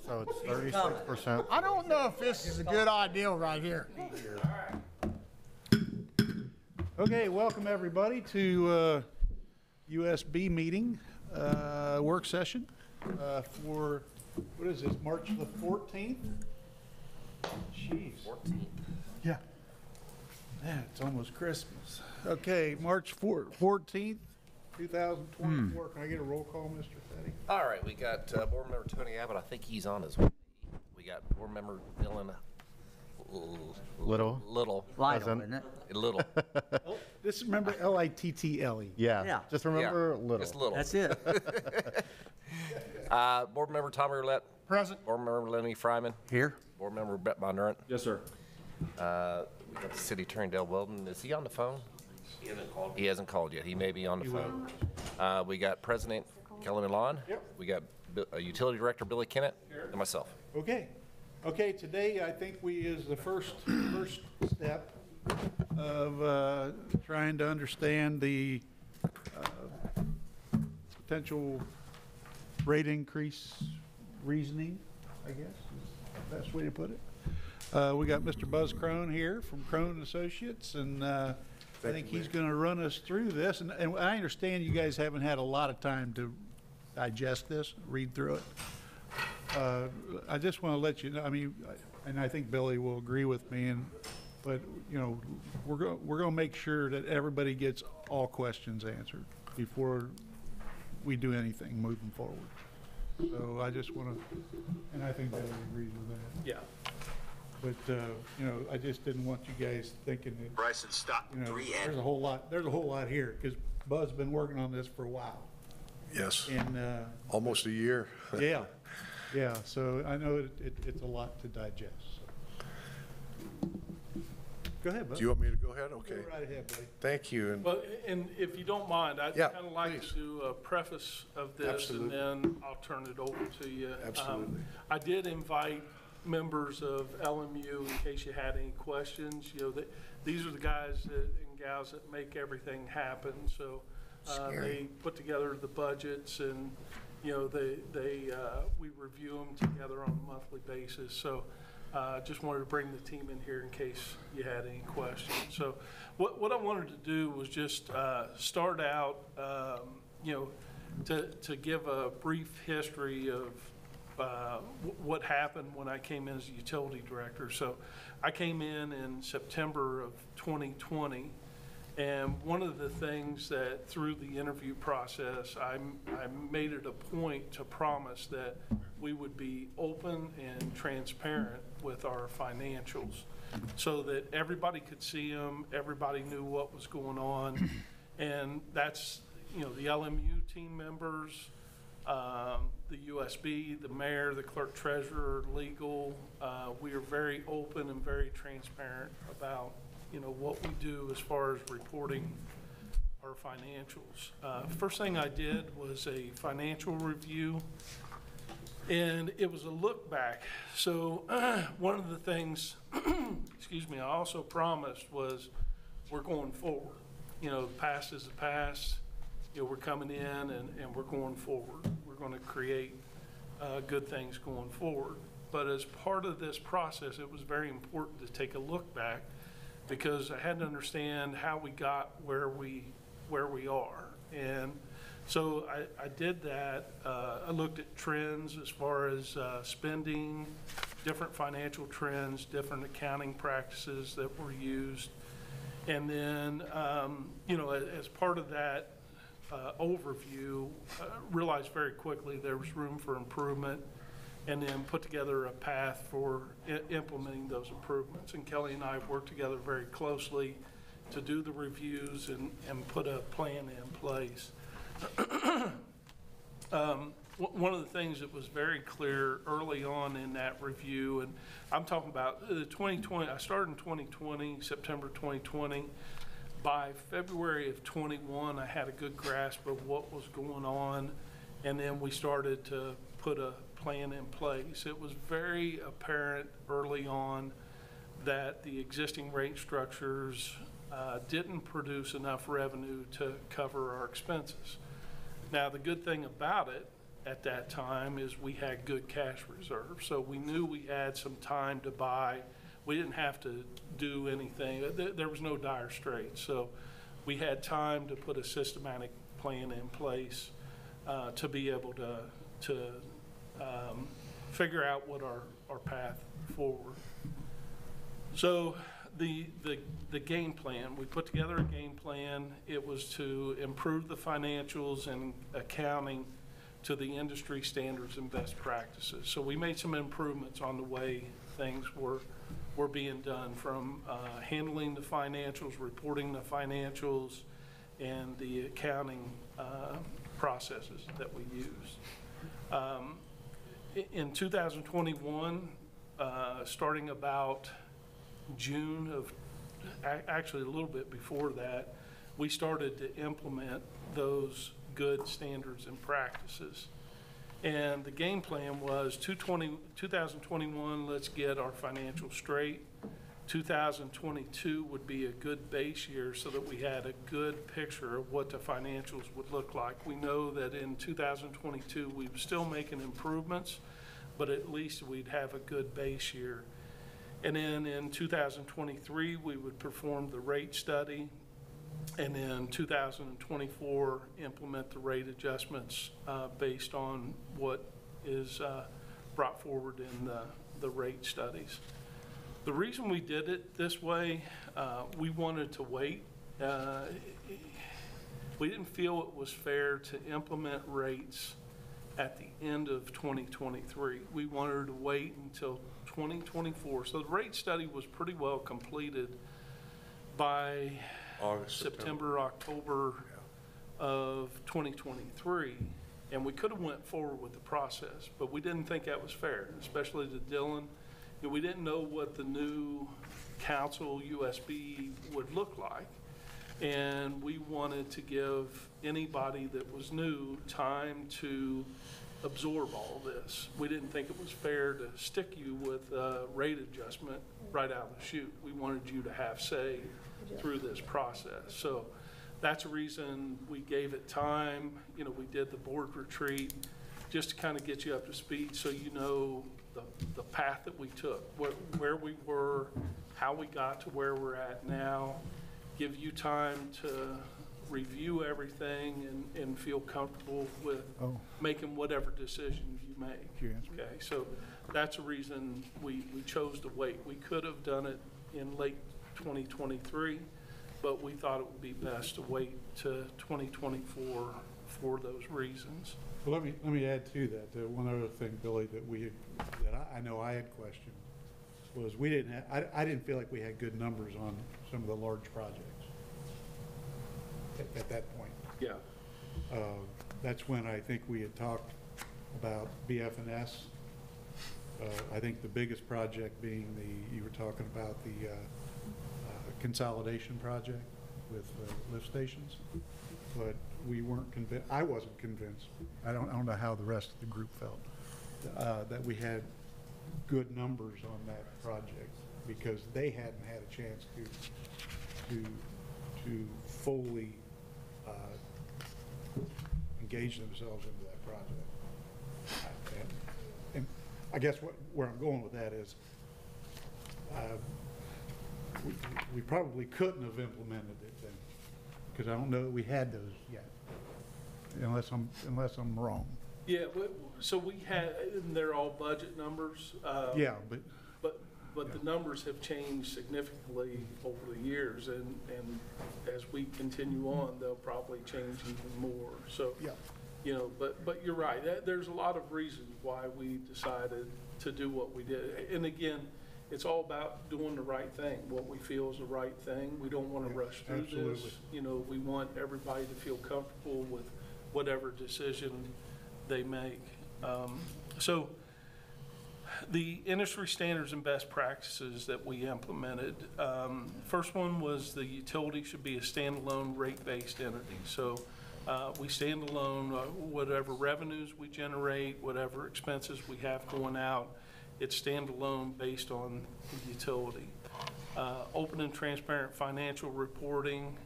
So it's 36%. I don't know if this is a good idea right here. Okay, welcome everybody to USB meeting, work session for, what is this, March the 14th? Jeez. 14th. Yeah. Yeah, it's almost Christmas. Okay, March 14th, 2024. Can I get a roll call, Mr. Fetty? All right, we got board member Tony Abbott. I think he's on his way. We got board member Dylan Little. Light, Doesn't. isn't it? Little. Just remember Little. Yeah. Yeah. Just remember Yeah, little. Just little. That's it. Board member Tommy Roulette. Present. Board member Lenny Fryman. Here. Board member Brett Bondurant. Yes, sir. We got the city attorney Dale Weldon. Is he on the phone? He hasn't called. He hasn't called yet. He may be on the phone. We got President Kelly Milan. Yep. We got Utility Director Billy Kennett and myself. Okay. Okay, today I think is the first step of trying to understand the potential rate increase reasoning, I guess, is the best way to put it. We got Mr. Buzz Crone here from Crone Associates, and I think he's going to run us through this. And I understand you guys haven't had a lot of time to digest this, read through it. I just want to let you know, I mean, and I think Billy will agree with me, but you know, we're going to make sure that everybody gets all questions answered before we do anything moving forward. So I just want to, and I think Billy agrees with that. Yeah. But you know, I just didn't want you guys thinking that, Bryson, stop. you know, there's a whole lot here, because Buz's been working on this for a while. Yes, And almost a year. yeah, so I know it's a lot to digest. So. Go ahead, Buzz. Do you want me to go ahead? Okay. Go right ahead, buddy. Thank you. And Well, and if you don't mind, I'd Yeah, kind of like please. to do a preface of this, Absolutely. and then I'll turn it over to you. Absolutely. I did invite members of LMU in case you had any questions. You know, these are the guys and gals that make everything happen. So they put together the budgets, and you know, we review them together on a monthly basis. So just wanted to bring the team in here in case you had any questions. So what I wanted to do was just start out, you know, to give a brief history of what happened when I came in as utility director. So I came in September of 2020. And one of the things that through the interview process, I made it a point to promise that we would be open and transparent with our financials so that everybody could see them, everybody knew what was going on. And that's, you know, the LMU team members, the USB, the mayor, the clerk treasurer, legal. We are very open and very transparent about, you know, what we do as far as reporting our financials. First thing I did was a financial review, and it was a look back. So one of the things, excuse me, I also promised was we're going forward. You know, the past is the past. You know, we're coming in and we're going forward. We're going to create good things going forward. But as part of this process, it was very important to take a look back, because I had to understand how we got where we are. And so I did that. I looked at trends as far as spending, different financial trends, different accounting practices that were used. And then, you know, as part of that overview, realized very quickly there was room for improvement, and then put together a path for implementing those improvements. And Kelly and I have worked together very closely to do the reviews and put a plan in place. One of the things that was very clear early on in that review, and I'm talking about the 2020, I started in 2020, September 2020. By February of 21, I had a good grasp of what was going on, and then we started to put a plan in place. It was very apparent early on that the existing rate structures didn't produce enough revenue to cover our expenses. Now, the good thing about it at that time is we had good cash reserves. So we knew we had some time to buy. We didn't have to do anything. There was no dire straits. So we had time to put a systematic plan in place to be able to figure out what our path forward. So the game plan, we put together a game plan. It was to improve the financials and accounting to the industry standards and best practices. So we made some improvements on the way things were being done, from handling the financials, reporting the financials, and the accounting processes that we use. In 2021, starting about June of, actually a little bit before that, we started to implement those good standards and practices. And the game plan was 2021, let's get our financials straight. 2022 would be a good base year so that we had a good picture of what the financials would look like. We know that in 2022, we were still making improvements, but at least we'd have a good base year. And then in 2023, we would perform the rate study, and then 2024, implement the rate adjustments based on what is brought forward in the rate studies. The reason we did it this way, we wanted to wait. We didn't feel it was fair to implement rates at the end of 2023. We wanted to wait until 2024. So the rate study was pretty well completed by August, September, October of 2023. And we could have went forward with the process, but we didn't think that was fair, especially to Dylan. And we didn't know what the new council USB would look like. And we wanted to give anybody that was new time to absorb all this. We didn't think it was fair to stick you with a rate adjustment right out of the chute. We wanted you to have say through this process. So that's the reason we gave it time. You know, we did the board retreat just to kind of get you up to speed so you know the path that we took, where we were, how we got to where we're at now, give you time to review everything and feel comfortable with making whatever decisions you make. Okay, so that's the reason we chose to wait. We could have done it in late 2023, but we thought it would be best to wait to 2024 for those reasons. Well, let me add to that. One other thing, Billy, that I know I had questioned was I didn't feel like we had good numbers on some of the large projects at that point. Yeah. That's when I think we had talked about BF&S. I think the biggest project being you were talking about the consolidation project with lift stations, but we weren't convinced. I wasn't convinced. I don't know how the rest of the group felt that we had good numbers on that project because they hadn't had a chance to fully engage themselves into that project. And I guess where I'm going with that is we probably couldn't have implemented it then because I don't know that we had those yet, unless I'm wrong. Yeah, so we had, and they're all budget numbers. Yeah, but the numbers have changed significantly over the years, and as we continue on, they'll probably change even more. So, yeah. You know, but you're right. There's a lot of reasons why we decided to do what we did. And again, it's all about doing the right thing, what we feel is the right thing. We don't want to rush through absolutely. this. You know, we want everybody to feel comfortable with whatever decision they make. So the industry standards and best practices that we implemented, first one was the utility should be a standalone rate-based entity. So we stand alone, whatever revenues we generate, whatever expenses we have going out, it's standalone based on the utility. Open and transparent financial reporting.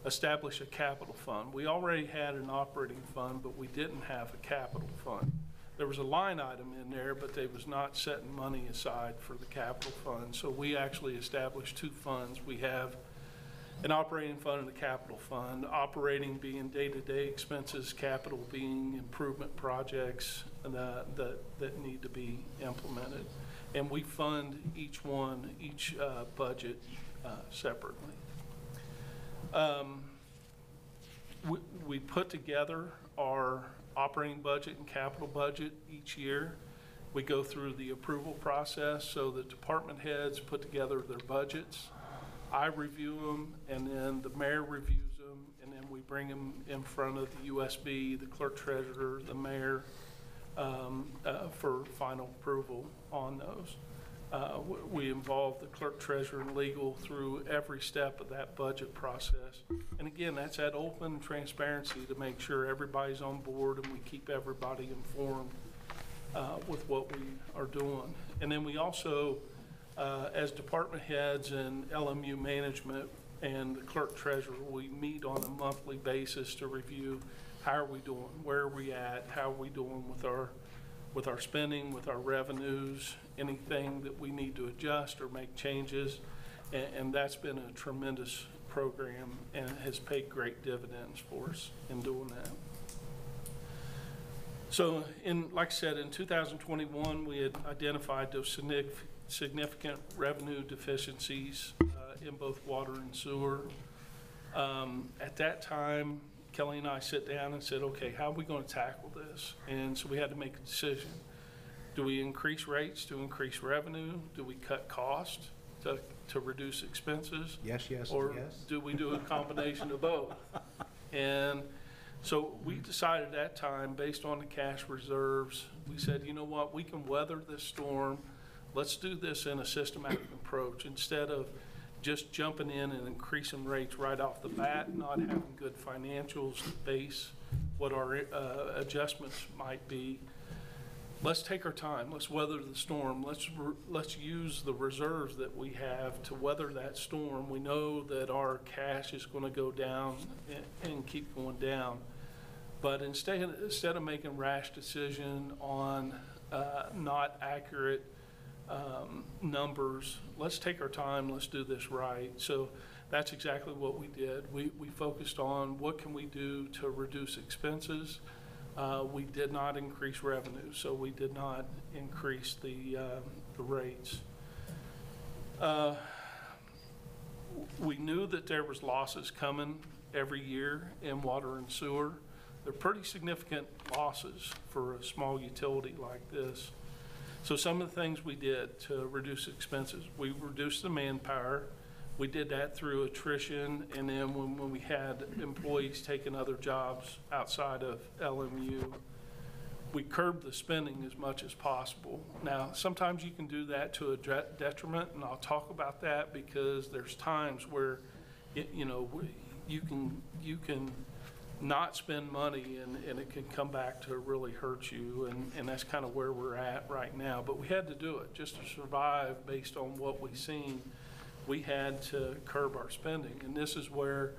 establish a capital fund. We already had an operating fund, but we didn't have a capital fund. There was a line item in there, but they was not setting money aside for the capital fund. So we actually established two funds. We have an operating fund and a capital fund. Operating being day-to-day expenses, capital being improvement projects that need to be implemented. And we fund each budget separately. We put together our operating budget and capital budget each year. We go through the approval process, so the department heads put together their budgets. I review them, and then the mayor reviews them, and then we bring them in front of the USB, the clerk treasurer, the mayor, for final approval on those. We involve the clerk treasurer and legal through every step of that budget process. And again, that's that open transparency to make sure everybody's on board and we keep everybody informed with what we are doing. And then we also, as department heads and LMU management and the clerk treasurer, we meet on a monthly basis to review how are we doing, where are we at, how are we doing with our spending, with our revenues, anything that we need to adjust or make changes. And that's been a tremendous program and has paid great dividends for us in doing that. So like I said, in 2021, we had identified those significant revenue deficiencies in both water and sewer. At that time, Kelly and I sit down and said, okay, how are we going to tackle this? And so we had to make a decision. Do we increase rates to increase revenue? Do we cut costs to reduce expenses? Yes, yes, or yes. do we do a combination of both? And so we decided at that time, based on the cash reserves, we said, you know what, we can weather this storm. Let's do this in a systematic approach instead of just jumping in and increasing rates right off the bat, not having good financials to base what our adjustments might be. Let's take our time. Let's weather the storm. Let's use the reserves that we have to weather that storm. We know that our cash is going to go down and keep going down. But instead of making rash decision on not accurate numbers, let's take our time, let's do this right. So that's exactly what we did. We focused on what can we do to reduce expenses. We did not increase revenue, so we did not increase the rates. We knew that there was losses coming every year in water and sewer. They're pretty significant losses for a small utility like this. So some of the things we did to reduce expenses, we reduced the manpower. We did that through attrition, and then when we had employees taking other jobs outside of LMU, we curbed the spending as much as possible. Now, sometimes you can do that to a detriment, and I'll talk about that because there's times where, you can not spend money and it can come back to really hurt you, and that's kind of where we're at right now. But we had to do it just to survive based on what we've seen. We had to curb our spending, and this is where,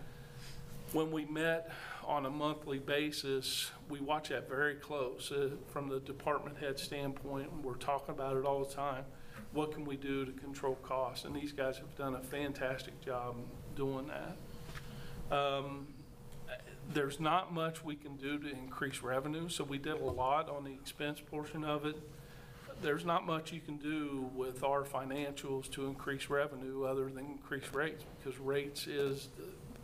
when we met on a monthly basis, we watch that very close from the department head standpoint, and we're talking about it all the time. What can we do to control costs? And these guys have done a fantastic job doing that. There's not much we can do to increase revenue, so we did a lot on the expense portion of it. There's not much you can do with our financials to increase revenue other than increase rates, because rates is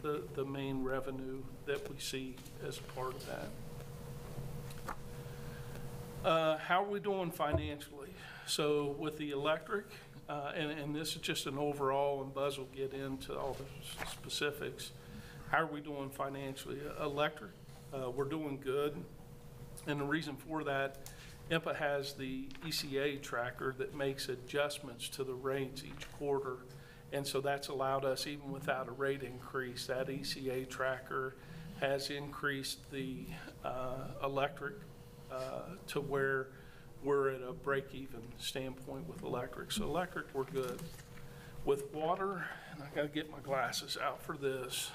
the main revenue that we see as part of that. How are we doing financially? So with the electric, and this is just an overall, and Buzz will get into all the specifics. How are we doing financially? Electric, we're doing good. And the reason for that, IMPA has the ECA tracker that makes adjustments to the rates each quarter. And so that's allowed us, even without a rate increase, that ECA tracker has increased the electric to where we're at a break-even standpoint with electric. So electric, we're good. With water, and I gotta get my glasses out for this.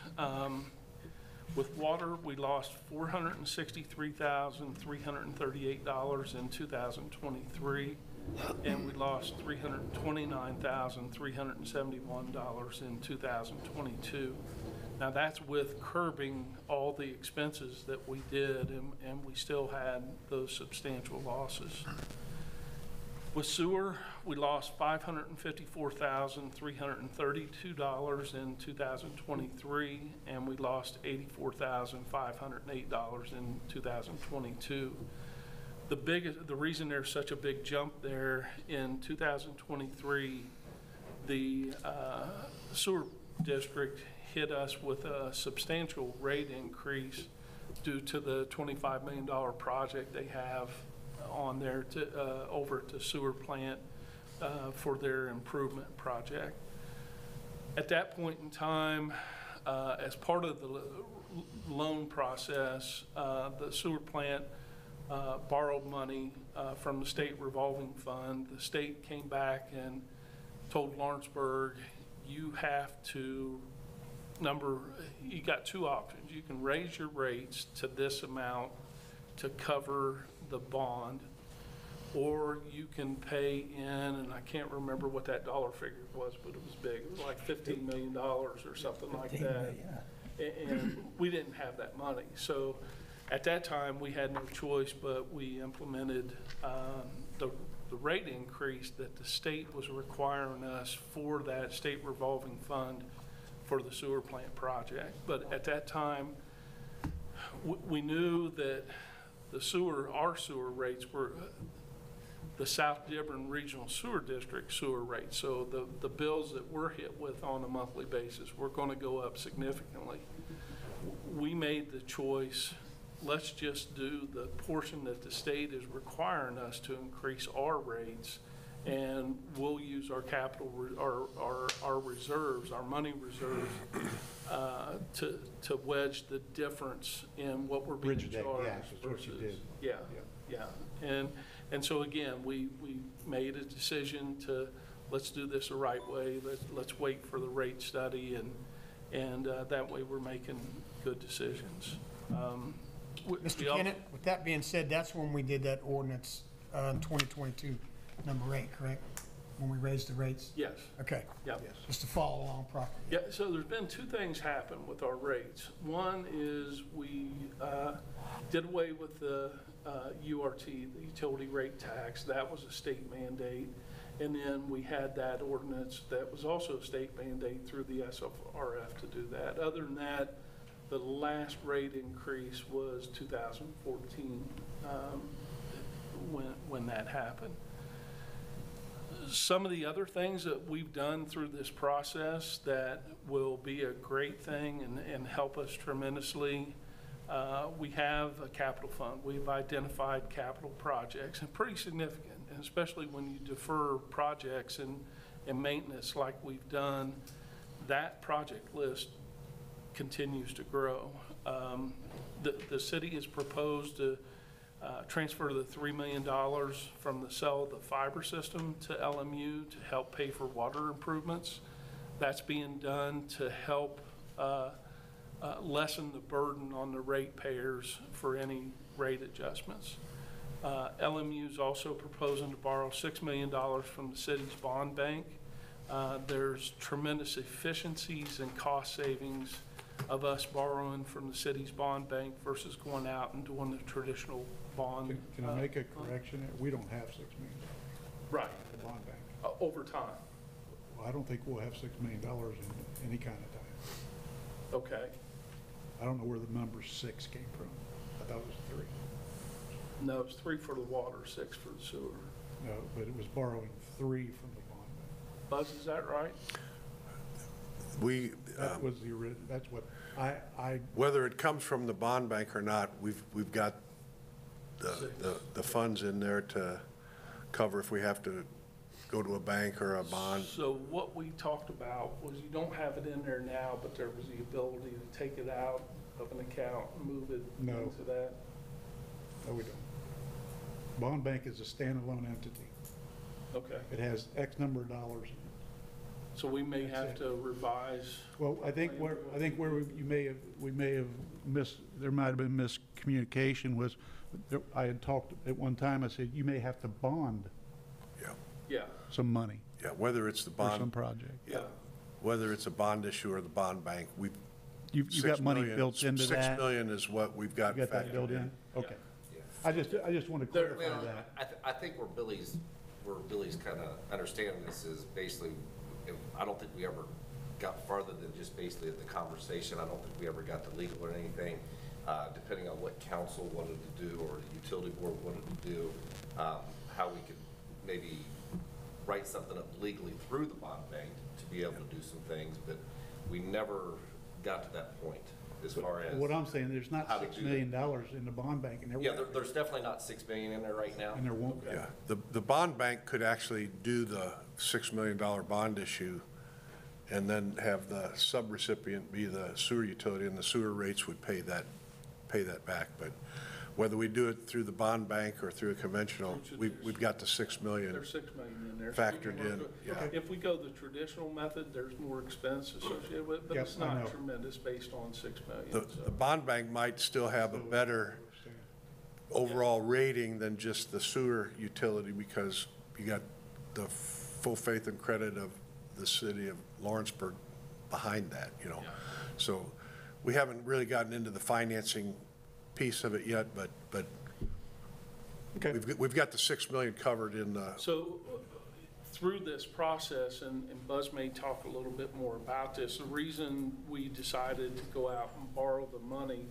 With water, we lost $463,338 in 2023, and we lost $329,371 in 2022. Now, that's with curbing all the expenses that we did, and we still had those substantial losses. With sewer, we lost $554,332 in 2023, and we lost $84,508 in 2022. The reason there's such a big jump there in 2023, the sewer district hit us with a substantial rate increase due to the $25 million project they have on there over at the sewer plant for their improvement project. At that point in time, as part of the loan process, the sewer plant borrowed money from the state revolving fund. The state came back and told Lawrenceburg, you have to you got two options. You can raise your rates to this amount to cover the bond, or you can pay in, and I can't remember what that dollar figure was, but it was big. It was like $15 million or something like that. And we didn't have that money. So at that time, we had no choice, but we implemented the rate increase that the state was requiring us for that state revolving fund for the sewer plant project. But at that time, we knew that our sewer rates were the South Dearborn Regional Sewer District sewer rates. So the bills that we're hit with on a monthly basis were going to go up significantly. We made the choice, let's just do the portion that the state is requiring us to increase our rates, and we'll use our capital, our reserves, our money reserves, to wedge the difference in what we're being Bridge that charged gap is what you versus, did. yeah. And so again, we made a decision to, let's do this the right way. Let's wait for the rate study, and that way we're making good decisions. Mr. Kennett, with that being said, that's when we did that ordinance in 2022, number 8, correct? When we raised the rates? Yes. Okay. Yeah. Just to follow along properly. Yeah, so there's been two things happen with our rates. One is we did away with the URT, the utility rate tax. That was a state mandate. And then we had that ordinance that was also a state mandate through the SFRF to do that. Other than that, the last rate increase was 2014 when that happened. Some of the other things that we've done through this process that will be a great thing and help us tremendously, we have a capital fund. We've identified capital projects, and pretty significant, and especially when you defer projects and maintenance like we've done, that project list continues to grow. The city has proposed to transfer the $3 million from the sale of the fiber system to LMU to help pay for water improvements. That's being done to help lessen the burden on the ratepayers for any rate adjustments. LMU is also proposing to borrow $6 million from the city's bond bank. There's tremendous efficiencies and cost savings of us borrowing from the city's bond bank versus going out and doing the traditional bond. Can I make a correction? We don't have $6 million. Right. In the bond bank. Over time. Well, I don't think we'll have $6 million in any kind of time. Okay. I don't know where the number 6 came from. I thought it was 3. No, it's 3 for the water, 6 for the sewer. No, but it was borrowing 3 from the bond bank. Buzz, is that right? That was the original. That's what I. Whether it comes from the bond bank or not, we've got the funds in there to cover if we have to go to a bank or a bond. So what we talked about was you don't have it in there now, but there was the ability to take it out of an account and move it into that. No, we don't. Bond bank is a standalone entity. Okay. It has X number of dollars in it. So we may have to revise. Well, I think where we may have there might have been miscommunication was, I had talked at one time, I said, you may have to bond Yeah, Yeah, some money yeah, whether it's the for some bond, project. yeah. whether it's a bond issue or the bond bank, You've 6 got money million- built into that? 6 million is what we've got You got that factored built in? Okay. I just want to clarify Well, that. I think where Billy's kind of understanding this is basically, I don't think we ever got farther than just basically the conversation. I don't think we ever got to legal or anything, depending on what council wanted to do or the utility board wanted to do, how we could maybe write something up legally through the bond bank to be able to do some things, but we never got to that point as far as. What I'm saying, there's not how to $6 do million in the bond bank, and there Yeah, there's definitely not 6 million in there right now. and there won't be. Yeah, the bond bank could actually do the $6 million bond issue and then have the subrecipient be the sewer utility, and the sewer rates would pay that back. But whether we do it through the bond bank or through a conventional, we've got the 6 million. There's 6 million in there. Factored in, yeah. If we go the traditional method, there's more expense associated with it, but Yep, it's I know. not tremendous based on 6 million. The bond bank might still have a better overall rating than just the sewer utility, because you got the full faith and credit of the city of Lawrenceburg behind that, you know. Yeah. So we haven't really gotten into the financing piece of it yet, but Okay. we've got the 6 million covered in the, So through this process, and Buzz may talk a little bit more about this, the reason we decided to go out and borrow the money,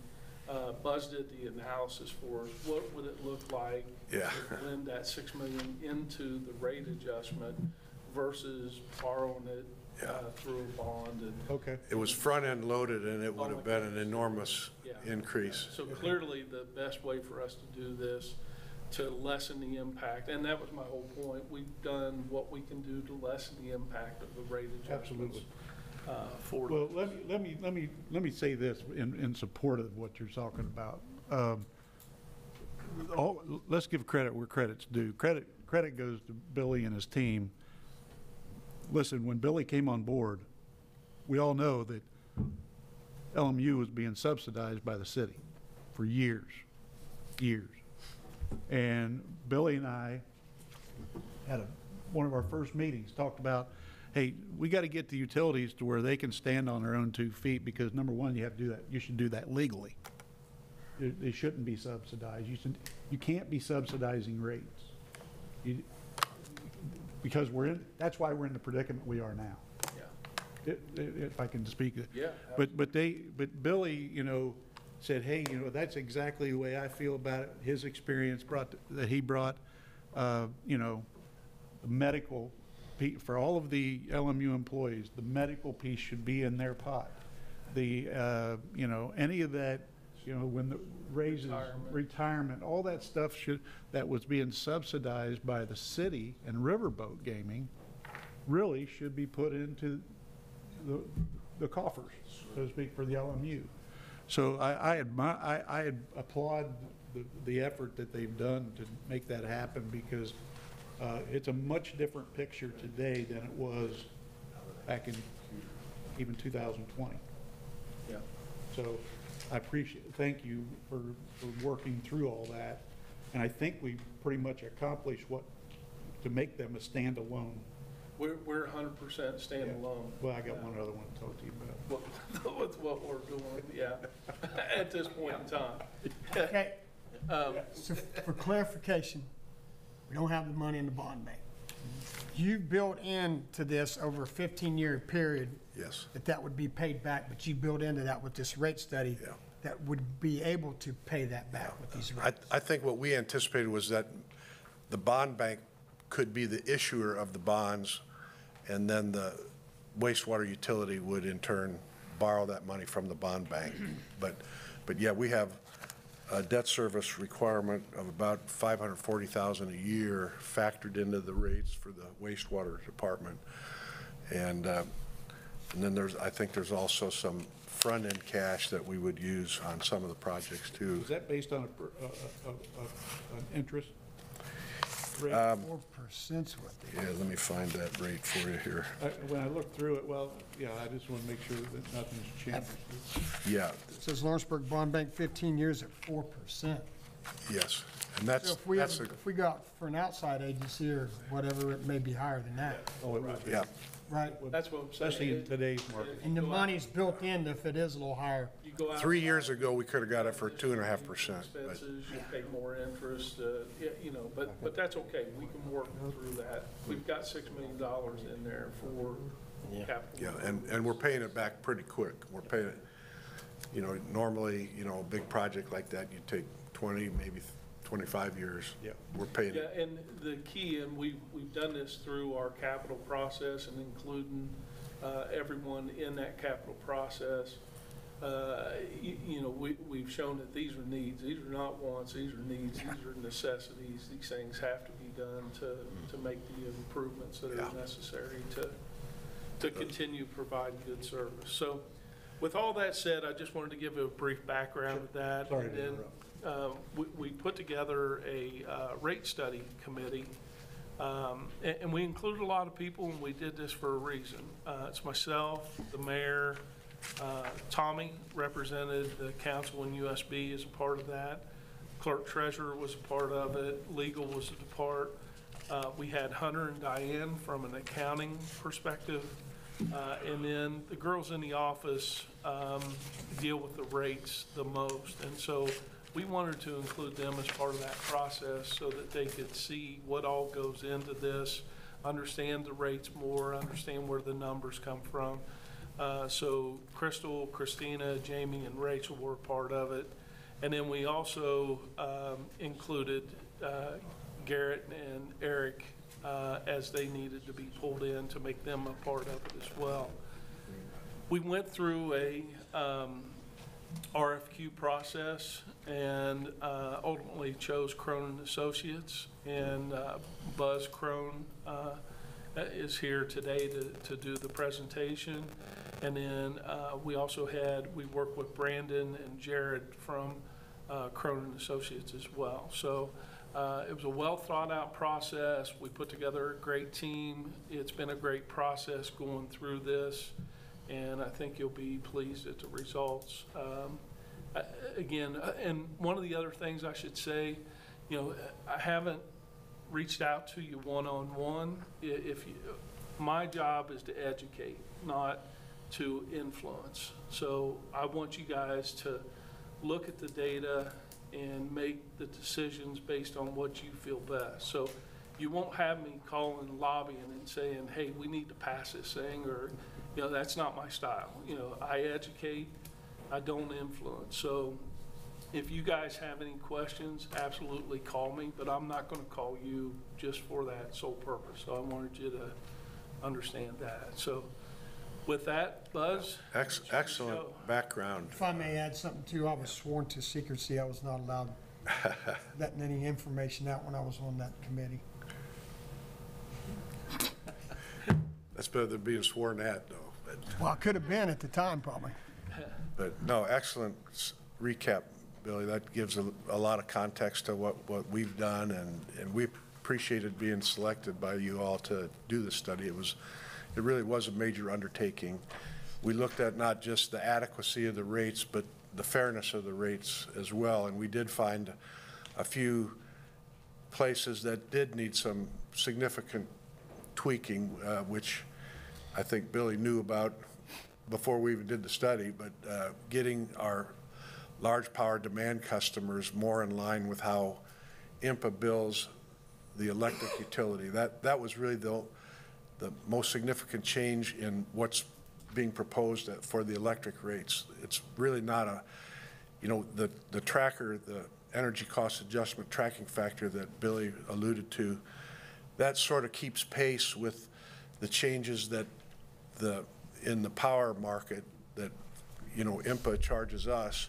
Buzz did the analysis for us. What would it look like Yeah. to blend that 6 million into the rate adjustment versus borrowing it through a bond? And Okay. it was front-end loaded, and it would have been an enormous Yeah. increase. So clearly, the best way for us to do this, to lessen the impact, and that was my whole point, we've done what we can do to lessen the impact of the rate adjustments. Absolutely. For Well, let me say this in support of what you're talking about. Let's give credit where credit's due. Credit goes to Billy and his team. Listen, when Billy came on board, we all know that LMU was being subsidized by the city for years. And Billy and I had one of our first meetings, talked about, hey, we got to get the utilities to where they can stand on their own 2 feet, because number one, you have to do that. You should do that legally. They shouldn't be subsidized. You can't be subsidizing rates. Because that's why we're in the predicament we are now. Yeah. If I can speak. Yeah, But Billy, said, hey, that's exactly the way I feel about it. His experience that he brought, medical, for all of the LMU employees, the medical piece should be in their pot. The, any of that, when the raises, retirement, all that stuff that was being subsidized by the city and Riverboat Gaming really should be put into the coffers, so to speak, for the LMU. So I applaud the effort that they've done to make that happen, because it's a much different picture today than it was back in even 2020. Yeah. So I thank you for working through all that. And I think we pretty much accomplished to make them a standalone. We're 100% standalone. Well, I got one other one to talk to you about. With what we're doing, yeah, at this point in time. Okay, so for clarification, we don't have the money in the bond bank. You built into this over a 15-year period. Yes. That would be paid back, but you built into that with this rate study. Yeah. That would be able to pay that back with these rates. I think what we anticipated was that the bond bank could be the issuer of the bonds, and then the wastewater utility would in turn borrow that money from the bond bank. But yeah, we have a debt service requirement of about $540,000 a year factored into the rates for the wastewater department. And then I think there's also some front-end cash that we would use on some of the projects too. Is that based on an interest? 4%'s what they. Yeah, let me find that rate for you here. When I looked through it, well, yeah, I just want to make sure that nothing's changed. Yeah, It says Lawrenceburg Bond Bank 15 years at 4%. yes. And So if we go out for an outside agency or whatever, it may be higher than that, Oh, it would be. yeah. right? That's what I'm saying. Especially in today's market. And the money's built in if it is a little higher. You go out. 3 years ago, we could have got it for 2.5%, but Expenses, you pay more interest, yeah, you know, but that's okay, we can work through that. We've got $6 million in there for capital. yeah, and we're paying it back pretty quick. We're paying it, you know, normally, you know, a big project like that, you'd take 20, maybe 25 years. Yeah. We're paying Yeah, it. and the key, and we've done this through our capital process and including everyone in that capital process. You know, we've shown that these are needs, these are not wants, these are needs, these are necessities. These things have to be done to make the improvements that Yeah. are necessary to continue providing good service. So with all that said, I just wanted to give a brief background of that. Sorry And to then, we put together a rate study committee, and we included a lot of people, and we did this for a reason. It's myself, the mayor, Tommy represented the council in USB as a part of that. Clerk treasurer was a part of it. Legal was a part. We had Hunter and Diane from an accounting perspective. And then the girls in the office deal with the rates the most. And so we wanted to include them as part of that process so that they could see what all goes into this, understand the rates more, understand where the numbers come from. So Crystal, Christina, Jamie, and Rachel were a part of it. And then we also included Garrett and Eric as they needed to be pulled in to make them a part of it as well. We went through a RFQ process and ultimately chose Crone and Associates, and Buzz Crone is here today to do the presentation. And then we worked with Brandon and Jared from Crone and Associates as well. So it was a well thought out process. We put together a great team. It's been a great process going through this, and I think you'll be pleased at the results. Again, and one of the other things I should say, you know, I haven't reached out to you one-on-one. My job is to educate, not to influence. So I want you guys to look at the data and make the decisions based on what you feel best. So you won't have me calling, lobbying and saying, hey, we need to pass this thing, or, you know, that's not my style. You know, I educate, I don't influence. So if you guys have any questions, absolutely call me, but I'm not going to call you just for that sole purpose. So I wanted you to understand that. So with that, Buzz? Excellent background. If I may add something too, I was sworn to secrecy. I was not allowed letting any information out when I was on that committee. That's better than being sworn at, though. Well, I could have been at the time, probably. But no, excellent recap, Billy. That gives a lot of context to what we've done, and we appreciated being selected by you all to do this study. It really was a major undertaking. We looked at not just the adequacy of the rates, but the fairness of the rates as well. And we did find a few places that did need some significant tweaking, which I think Billy knew about before we even did the study, but getting our large power demand customers more in line with how IMPA bills the electric utility. That was really the most significant change in what's being proposed for the electric rates. It's really not a, you know, the tracker, the energy cost adjustment tracking factor that Billy alluded to, that sort of keeps pace with the changes that in the power market that, you know, IMPA charges us.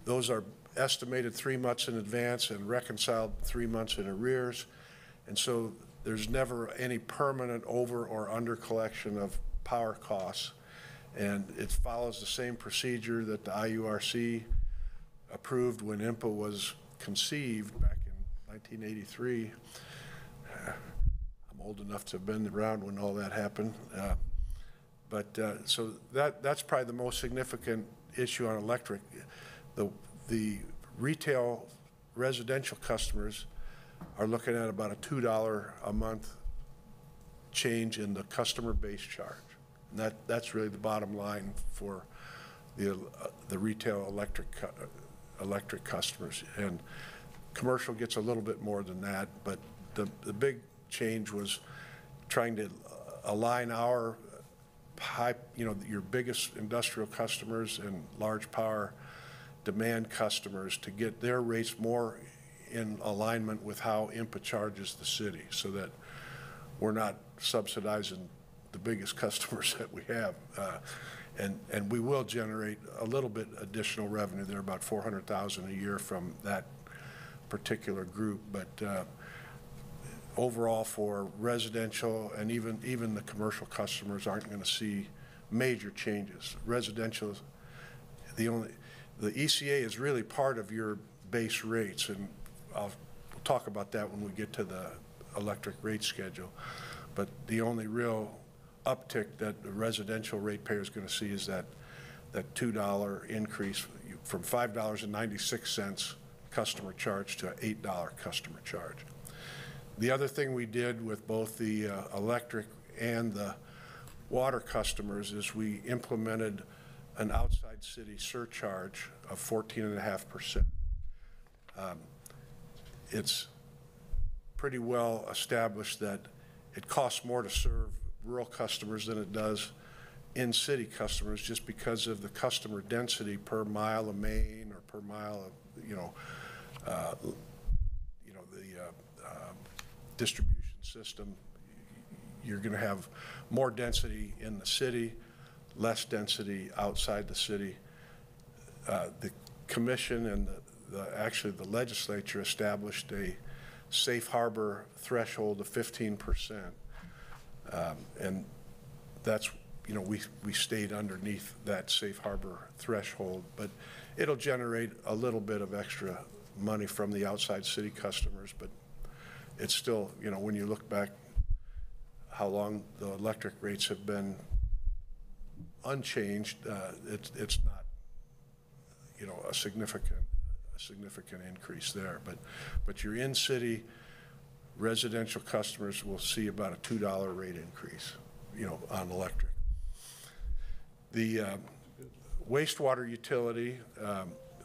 Those are estimated 3 months in advance and reconciled 3 months in arrears. And so there's never any permanent over or under collection of power costs. And it follows the same procedure that the IURC approved when IMPA was conceived back in 1983. I'm old enough to have been around when all that happened. So that's probably the most significant issue on electric. The retail residential customers are looking at about a $2 a month change in the customer base charge. And that's really the bottom line for the retail electric customers. And commercial gets a little bit more than that, but the big change was trying to align our high, your biggest industrial customers and large power demand customers to get their rates more in alignment with how IMPA charges the city, so that we're not subsidizing the biggest customers that we have. And we will generate a little bit additional revenue there, about $400,000 a year from that particular group. But overall, for residential and even the commercial customers aren't going to see major changes. Residential, the ECA is really part of your base rates, and we'll talk about that when we get to the electric rate schedule. But the only real uptick that the residential ratepayer is going to see is that $2 increase from $5.96 customer charge to an $8 customer charge. The other thing we did with both the electric and the water customers is we implemented an outside city surcharge of 14.5%. It's pretty well established that it costs more to serve rural customers than it does in-city customers, just because of the customer density per mile of main or per mile of, the distribution system. You're going to have more density in the city, less density outside the city. The commission and actually the legislature established a safe harbor threshold of 15%. And that's, we stayed underneath that safe harbor threshold, but it'll generate a little bit of extra money from the outside city customers, but it's still, when you look back how long the electric rates have been unchanged, it's not, a significant increase there. But your in-city residential customers will see about a $2 rate increase, on electric. The wastewater utility,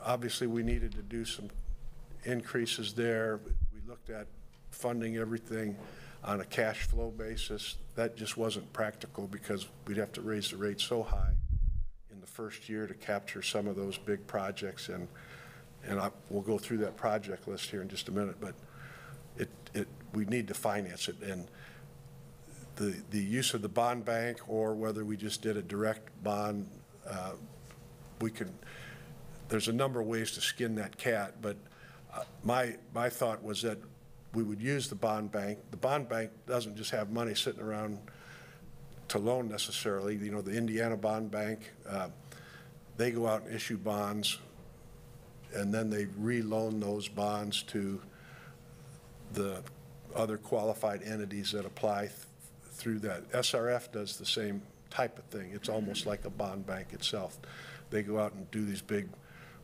obviously we needed to do some increases there. We looked at funding everything on a cash flow basis. That just wasn't practical because we'd have to raise the rate so high in the first year to capture some of those big projects. And we'll go through that project list here in just a minute, but we need to finance it. And the use of the bond bank, or whether we just did a direct bond, there's a number of ways to skin that cat, but my thought was that we would use the bond bank. The bond bank doesn't just have money sitting around to loan necessarily. The Indiana Bond Bank, they go out and issue bonds, and then they re-loan those bonds to the other qualified entities that apply through that. SRF does the same type of thing. It's almost like a bond bank itself. They go out and do these big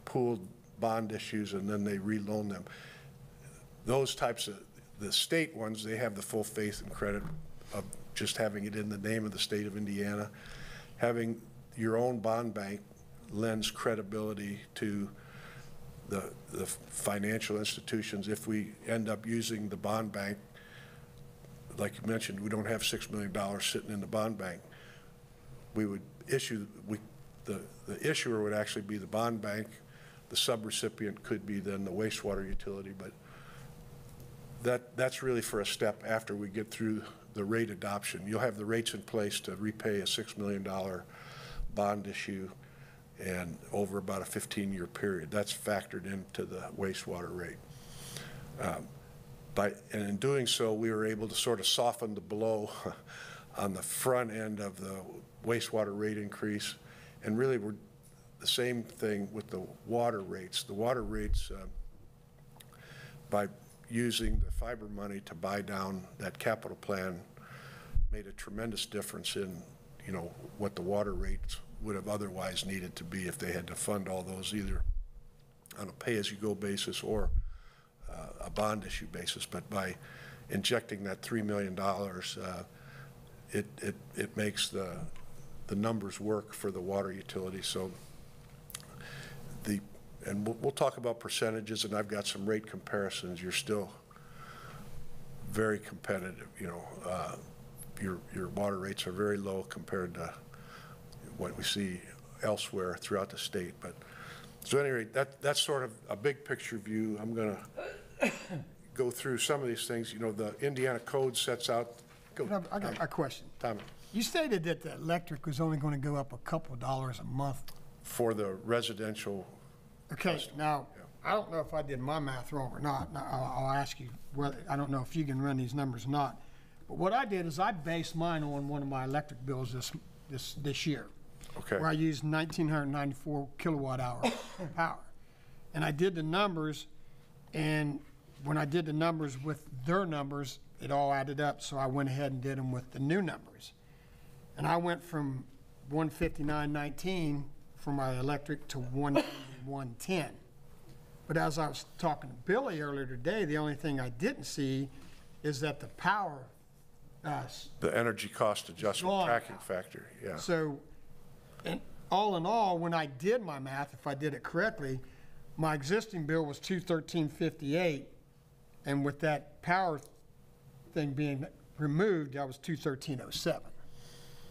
pooled bond issues, and then they re-loan them. Those types of, the state ones, they have the full faith and credit of just having it in the name of the state of Indiana. Having your own bond bank lends credibility to the financial institutions. If we end up using the bond bank, like you mentioned, we don't have $6 million sitting in the bond bank. We would issue, the issuer would actually be the bond bank. The subrecipient could be then the wastewater utility, but that's really for a step after we get through the rate adoption. You'll have the rates in place to repay a $6 million bond issue, and over about a 15-year period. That's factored into the wastewater rate. And in doing so, we were able to sort of soften the blow on the front end of the wastewater rate increase. And really, we're the same thing with the water rates. The water rates, by using the fiber money to buy down that capital plan made a tremendous difference in, you know, what the water rates would have otherwise needed to be if they had to fund all those either on a pay-as-you-go basis or a bond issue basis. But by injecting that $3 million, it makes the numbers work for the water utility. So and we'll talk about percentages, and I've got some rate comparisons. You're still very competitive. You know, your water rates are very low compared to what we see elsewhere throughout the state. But so at any rate, that's sort of a big picture view. I'm going to go through some of these things. You know, the Indiana code sets out. I got a question. Tommy. You stated that the electric was only going to go up a couple dollars a month. For the residential. Okay, now, I don't know if I did my math wrong or not. Now, I'll ask you whether, I don't know if you can run these numbers or not. But what I did is I based mine on one of my electric bills this year. Okay. Where I used 1,994 kilowatt hours of power. And I did the numbers, and when I did the numbers with their numbers, it all added up, so I went ahead and did them with the new numbers. And I went from 159.19 for my electric to 191.10. But as I was talking to Billy earlier today, the only thing I didn't see is that the power. The energy cost adjustment tracking factor, yeah. So, and all in all, when I did my math, if I did it correctly, my existing bill was $213.58, and with that power thing being removed, that was $213.07.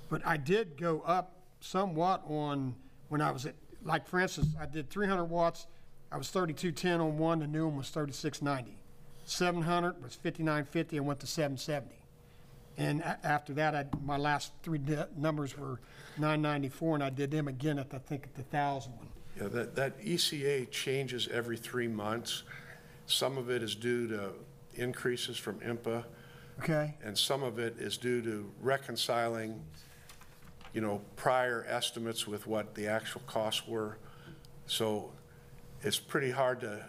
But I did go up somewhat on when I was at, like for instance, I did 300 watts, I was 32.10 on one, the new one was 36.90. 700 was 59.50, I went to 7.70. And after that, my last three numbers were 994, and I did them again at, I think, at the 1,000 one. Yeah, that ECA changes every 3 months. Some of it is due to increases from IMPA. Okay. And some of it is due to reconciling, you know, prior estimates with what the actual costs were. So it's pretty hard to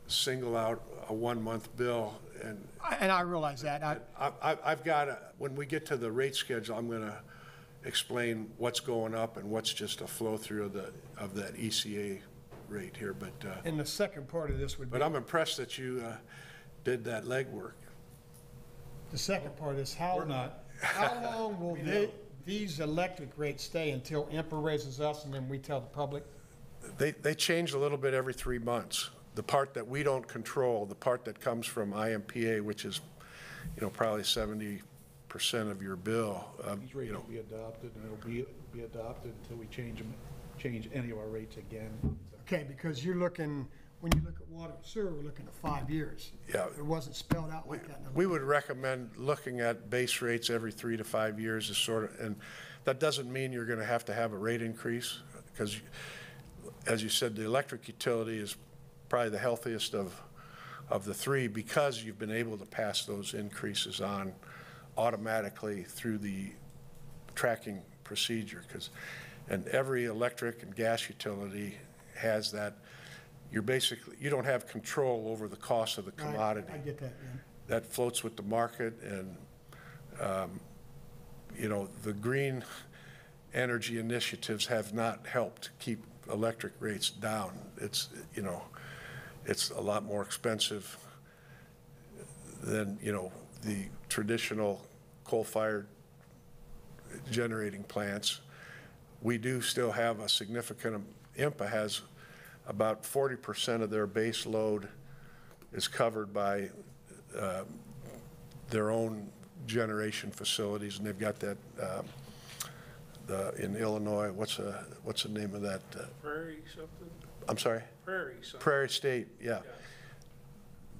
single out a 1 month bill. And I realize that. I've got, when we get to the rate schedule, I'm going to explain what's going up and what's just a flow through of that ECA rate here. But and the second part of this would be. But I'm impressed that you did that legwork. The second part is how long will these electric rates stay until IMPA raises us and then we tell the public? They change a little bit every 3 months. The part that we don't control, the part that comes from IMPA, which is, you know, probably 70% of your bill. These rates will be adopted, and it'll be adopted until we change any of our rates again. Okay, because you're looking, when you look at water and sewer, we're looking at 5 years. Yeah. It wasn't spelled out like that. We would recommend looking at base rates every 3 to 5 years is sort of, and that doesn't mean you're going to have a rate increase, because as you said, the electric utility is probably the healthiest of the three, because you've been able to pass those increases on automatically through the tracking procedure. And every electric and gas utility has that. You don't have control over the cost of the commodity. I get that, yeah. That floats with the market, and you know, the green energy initiatives have not helped keep electric rates down. It's, you know, it's a lot more expensive than, you know, the traditional coal-fired generating plants. We do still have a significant, IMPA has about 40% of their base load is covered by their own generation facilities, and they've got that in Illinois. What's the name of that? Prairie something? I'm sorry? Prairie something. Prairie State, yeah.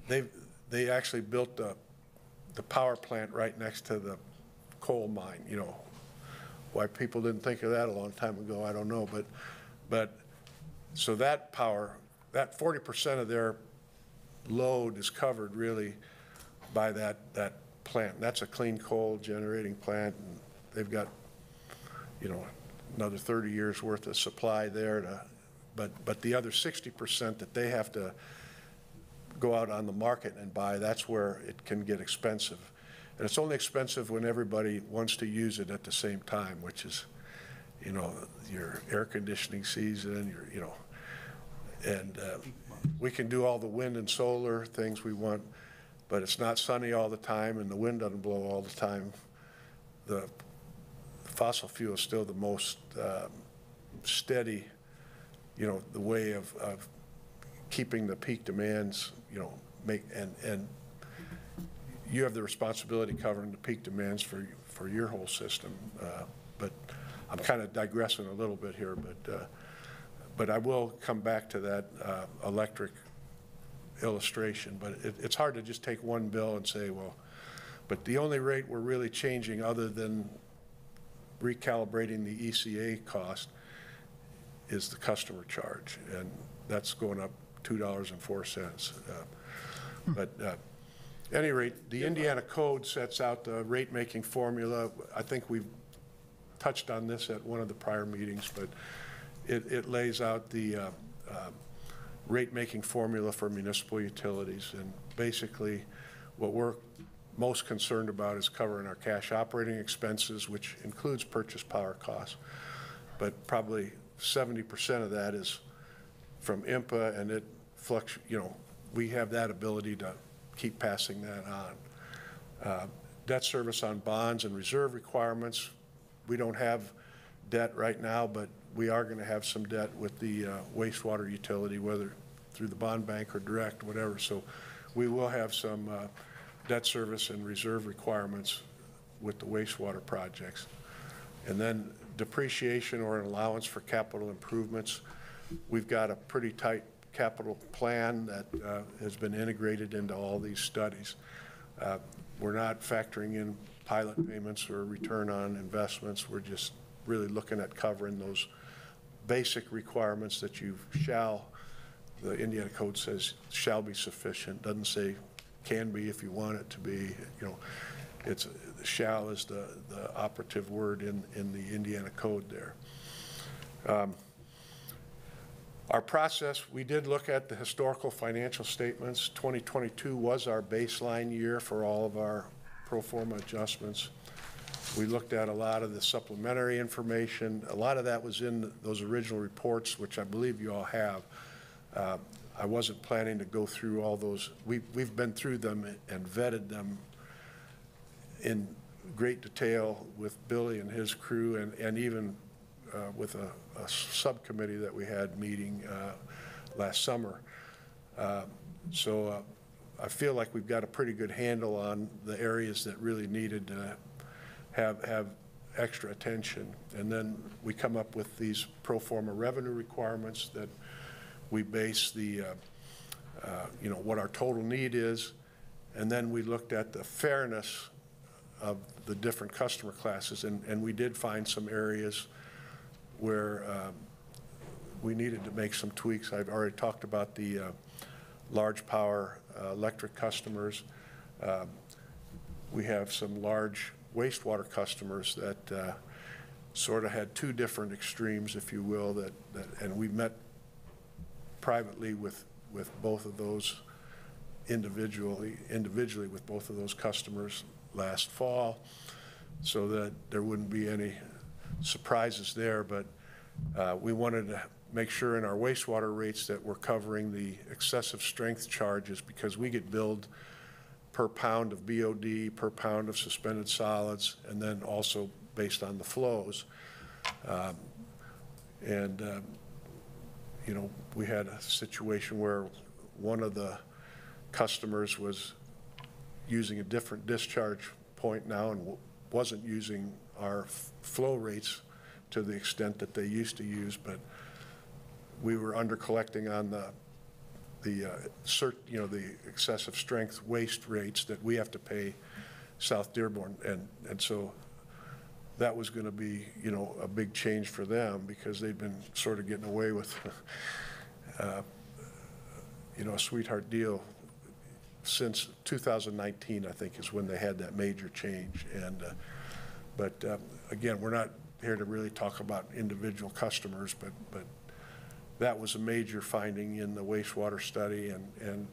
They actually built the power plant right next to the coal mine. You know, why people didn't think of that a long time ago, I don't know. But so that power, that 40% of their load is covered really by that plant. That's a clean coal generating plant, and they've got, you know, another 30 years worth of supply there to. But the other 60% that they have to go out on the market and buy, that's where it can get expensive. And it's only expensive when everybody wants to use it at the same time, which is, you know, your air conditioning season, and we can do all the wind and solar things we want, but it's not sunny all the time and the wind doesn't blow all the time. The fossil fuel is still the most steady, you know, the way of keeping the peak demands, you know, and you have the responsibility covering the peak demands for your whole system. But I'm kind of digressing a little bit here, but I will come back to that electric illustration. But it's hard to just take one bill and say, well, but the only rate we're really changing other than recalibrating the ECA cost is the customer charge, and that's going up $2.04. But at any rate, the Indiana code sets out the rate-making formula. I think we've touched on this at one of the prior meetings, but it lays out the rate-making formula for municipal utilities. And basically, what we're most concerned about is covering our cash operating expenses, which includes purchase power costs. But probably 70% of that is from IMPA, and it you know, we have that ability to keep passing that on. Debt service on bonds and reserve requirements. We don't have debt right now, but we are going to have some debt with the wastewater utility, whether through the bond bank or direct, whatever. So we will have some debt service and reserve requirements with the wastewater projects. And then depreciation or an allowance for capital improvements. We've got a pretty tight capital plan that has been integrated into all these studies. We're not factoring in pilot payments or return on investments. We're just really looking at covering those basic requirements that you shall, the Indiana code says shall be sufficient, doesn't say can be if you want it to be. You know, it's shall is the operative word in the Indiana code there. Our process, we did look at the historical financial statements. 2022 was our baseline year for all of our pro forma adjustments. We looked at a lot of the supplementary information. A lot of that was in those original reports, which I believe you all have. I wasn't planning to go through all those. We've been through them and vetted them in great detail with Billy and his crew, and even with a subcommittee that we had meeting last summer. So I feel like we've got a pretty good handle on the areas that really needed to have extra attention. And then we come up with these pro forma revenue requirements that we base the, you know, what our total need is. And then we looked at the fairness of the different customer classes, and we did find some areas where we needed to make some tweaks. I've already talked about the large power electric customers. We have some large wastewater customers that sort of had two different extremes, if you will, and we met privately with both of those individually with both of those customers last fall, so that there wouldn't be any surprises there. But we wanted to make sure in our wastewater rates that we're covering the excessive strength charges, because we get billed per pound of BOD, per pound of suspended solids, and then also based on the flows. You know, we had a situation where one of the customers was using a different discharge point now and wasn't using our flow rates to the extent that they used to use, but we were under collecting on the excessive strength waste rates that we have to pay South Dearborn, and so that was going to be, you know, a big change for them, because they've been sort of getting away with you know, a sweetheart deal since 2019, I think, is when they had that major change. And but again, we're not here to really talk about individual customers, but that was a major finding in the wastewater study, and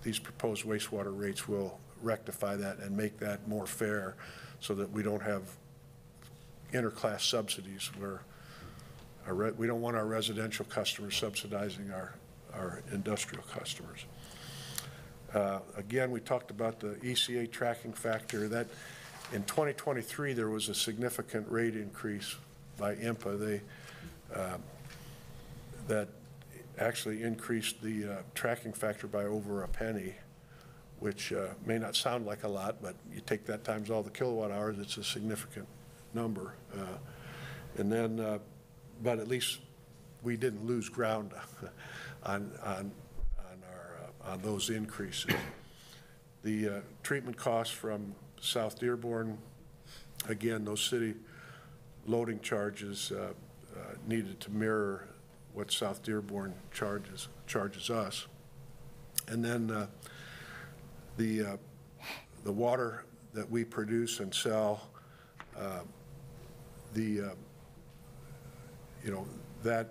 these proposed wastewater rates will rectify that and make that more fair so that we don't have interclass subsidies where we don't want our residential customers subsidizing our industrial customers. Again, we talked about the ECA tracking factor. That in 2023, there was a significant rate increase by IMPA. That actually increased the tracking factor by over a penny, which may not sound like a lot, but you take that times all the kilowatt hours, it's a significant number. And then, but at least we didn't lose ground on those increases. The treatment costs from South Dearborn, again, those city loading charges needed to mirror what South Dearborn charges us. And then the water that we produce and sell, that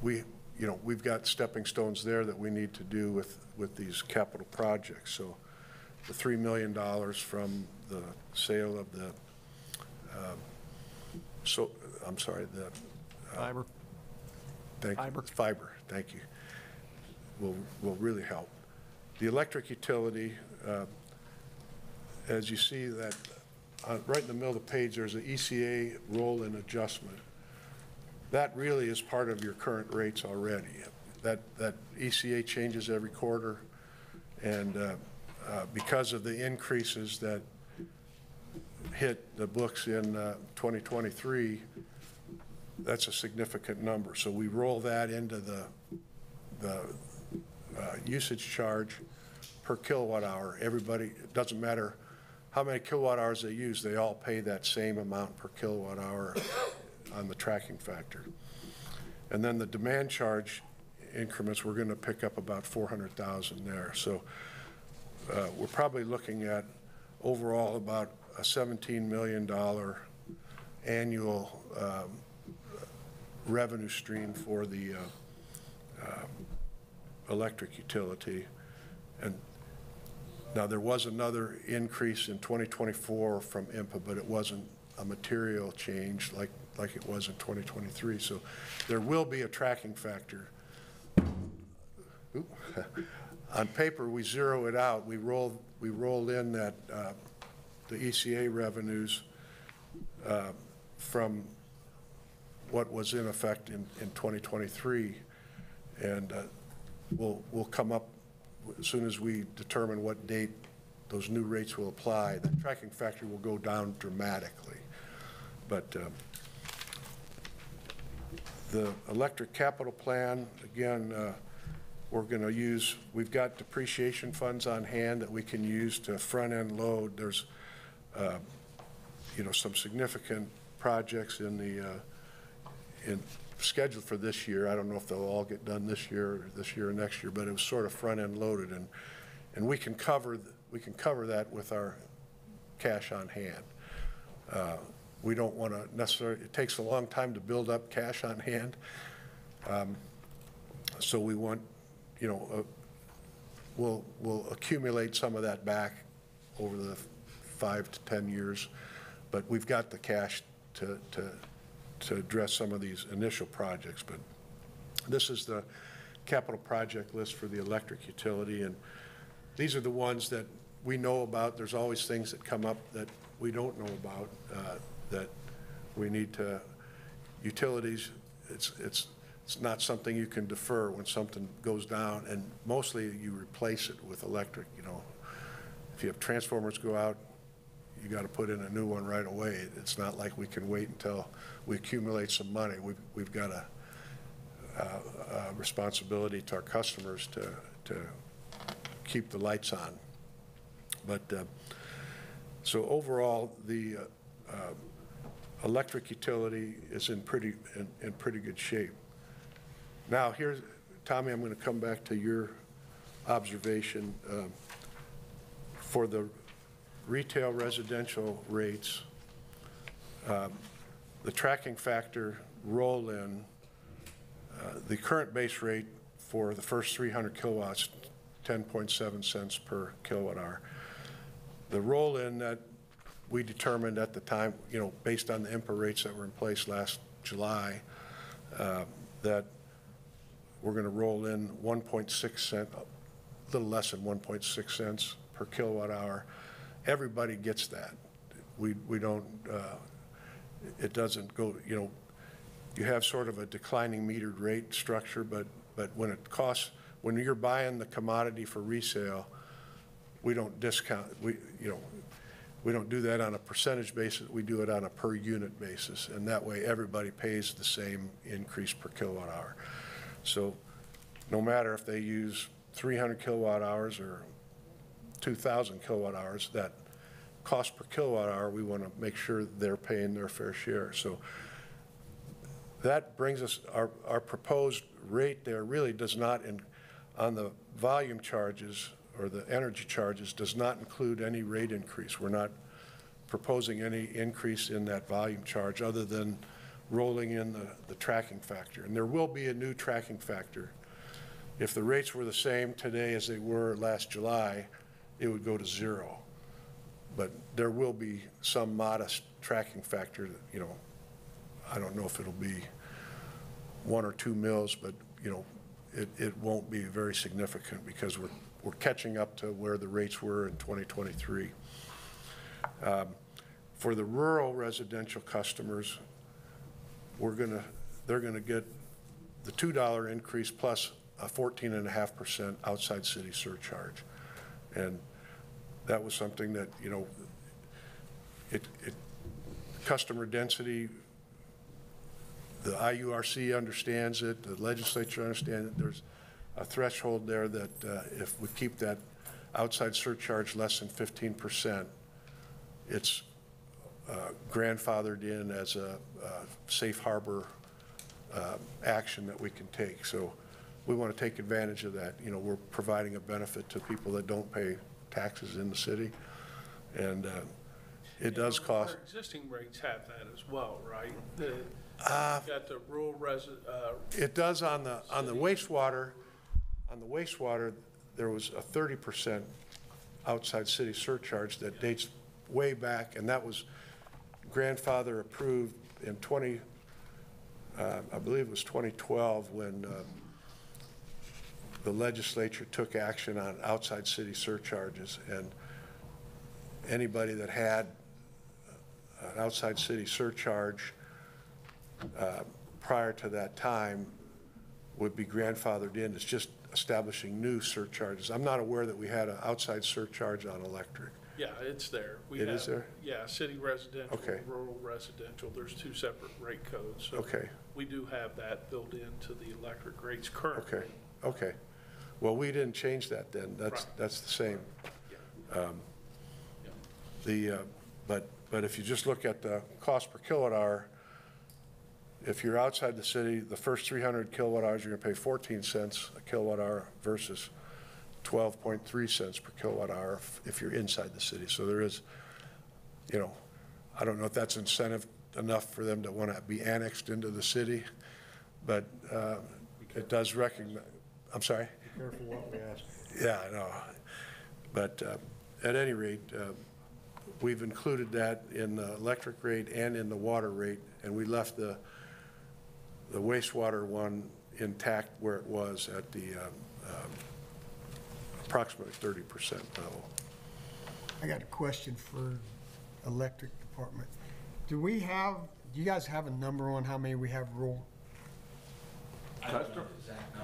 we've got stepping stones there that we need to do with these capital projects. So the $3 million from the sale of the Fiber. Fiber, thank you, will really help. The electric utility, as you see that right in the middle of the page, there's an ECA roll-in adjustment. That really is part of your current rates already. That ECA changes every quarter, and because of the increases that hit the books in 2023, that's a significant number. So we roll that into the usage charge per kilowatt hour. Everybody, it doesn't matter how many kilowatt hours they use, they all pay that same amount per kilowatt hour on the tracking factor. And then the demand charge increments, we're going to pick up about 400,000 there. So we're probably looking at overall about a $17 million annual revenue stream for the electric utility. And now there was another increase in 2024 from IMPA, but it wasn't a material change like it was in 2023. So there will be a tracking factor. On paper, we zero it out. We roll in that the ECA revenues from what was in effect in 2023, and we'll come up as soon as we determine what date those new rates will apply. The tracking factor will go down dramatically, but the electric capital plan, again, we're going to use, we've got depreciation funds on hand that we can use to front-end load. There's, some significant projects scheduled for this year. I don't know if they'll all get done this year or next year, but it was sort of front-end loaded, and we can cover that with our cash on hand. We don't want to necessarily, it takes a long time to build up cash on hand. So we want, we'll accumulate some of that back over the 5 to 10 years, but we've got the cash to address some of these initial projects. But this is the capital project list for the electric utility, and these are the ones that we know about. There's always things that come up that we don't know about that we need to, utilities, it's not something you can defer when something goes down, and mostly you replace it with electric. If you have transformers go out, you got to put in a new one right away. It's not like we can wait until we accumulate some money. We've got a responsibility to our customers to keep the lights on. But so overall, the electric utility is in pretty good shape. Now here's, Tommy, I'm going to come back to your observation. For the retail residential rates, the tracking factor roll-in, the current base rate for the first 300 kilowatts, 10.7 cents per kilowatt hour. The roll-in that we determined at the time, based on the IMPA rates that were in place last July, that we're going to roll in 1.6 cent, a little less than 1.6 cents per kilowatt hour. Everybody gets that. We don't, it doesn't go, you have sort of a declining metered rate structure, but when it costs, when you're buying the commodity for resale, we don't discount, we don't do that on a percentage basis, we do it on a per unit basis, and that way everybody pays the same increase per kilowatt hour. So no matter if they use 300 kilowatt hours or 2,000 kilowatt hours, that cost per kilowatt hour, we want to make sure they're paying their fair share. So that brings us, our proposed rate there really does not, on the volume charges or the energy charges, does not include any rate increase. We're not proposing any increase in that volume charge other than rolling in the tracking factor. And there will be a new tracking factor. If the rates were the same today as they were last July, it would go to 0. But there will be some modest tracking factor that, I don't know if it'll be 1 or 2 mils, but, it won't be very significant because we're catching up to where the rates were in 2023. For the rural residential customers, they're gonna get the $2 increase plus a 14.5% outside city surcharge. And that was something that, customer density, the IURC understands it, the legislature understands it. There's a threshold there that if we keep that outside surcharge less than 15%, it's grandfathered in as a safe harbor action that we can take. So we want to take advantage of that. We're providing a benefit to people that don't pay taxes in the city, and it does cost. Our existing rates have that as well, right? Got the rural it does on the wastewater. On the wastewater, there was a 30% outside city surcharge that dates way back, and that was grandfather approved in I believe it was 2012 when the legislature took action on outside city surcharges, and anybody that had an outside city surcharge prior to that time would be grandfathered in. It's just establishing new surcharges. I'm not aware that we had an outside surcharge on electric. Yeah, it's there. It is there? Yeah, city residential, Okay. rural residential. There's 2 separate rate codes. So Okay. we do have that built into the electric rates currently. Okay, okay. Well, we didn't change that then. That's Right. that's the same. Yeah. But if you just look at the cost per kilowatt hour, if you're outside the city, the first 300 kilowatt hours, you're going to pay 14 cents a kilowatt hour versus 12.3 cents per kilowatt hour if you're inside the city. So there is, I don't know if that's incentive enough for them to want to be annexed into the city, but it does recognize. I'm sorry? Be careful what we ask. Yeah, I know. But at any rate, we've included that in the electric rate and in the water rate, and we left the wastewater one intact where it was at the approximately 30% level. I got a question for electric department. Do you guys have a number on how many we have rural?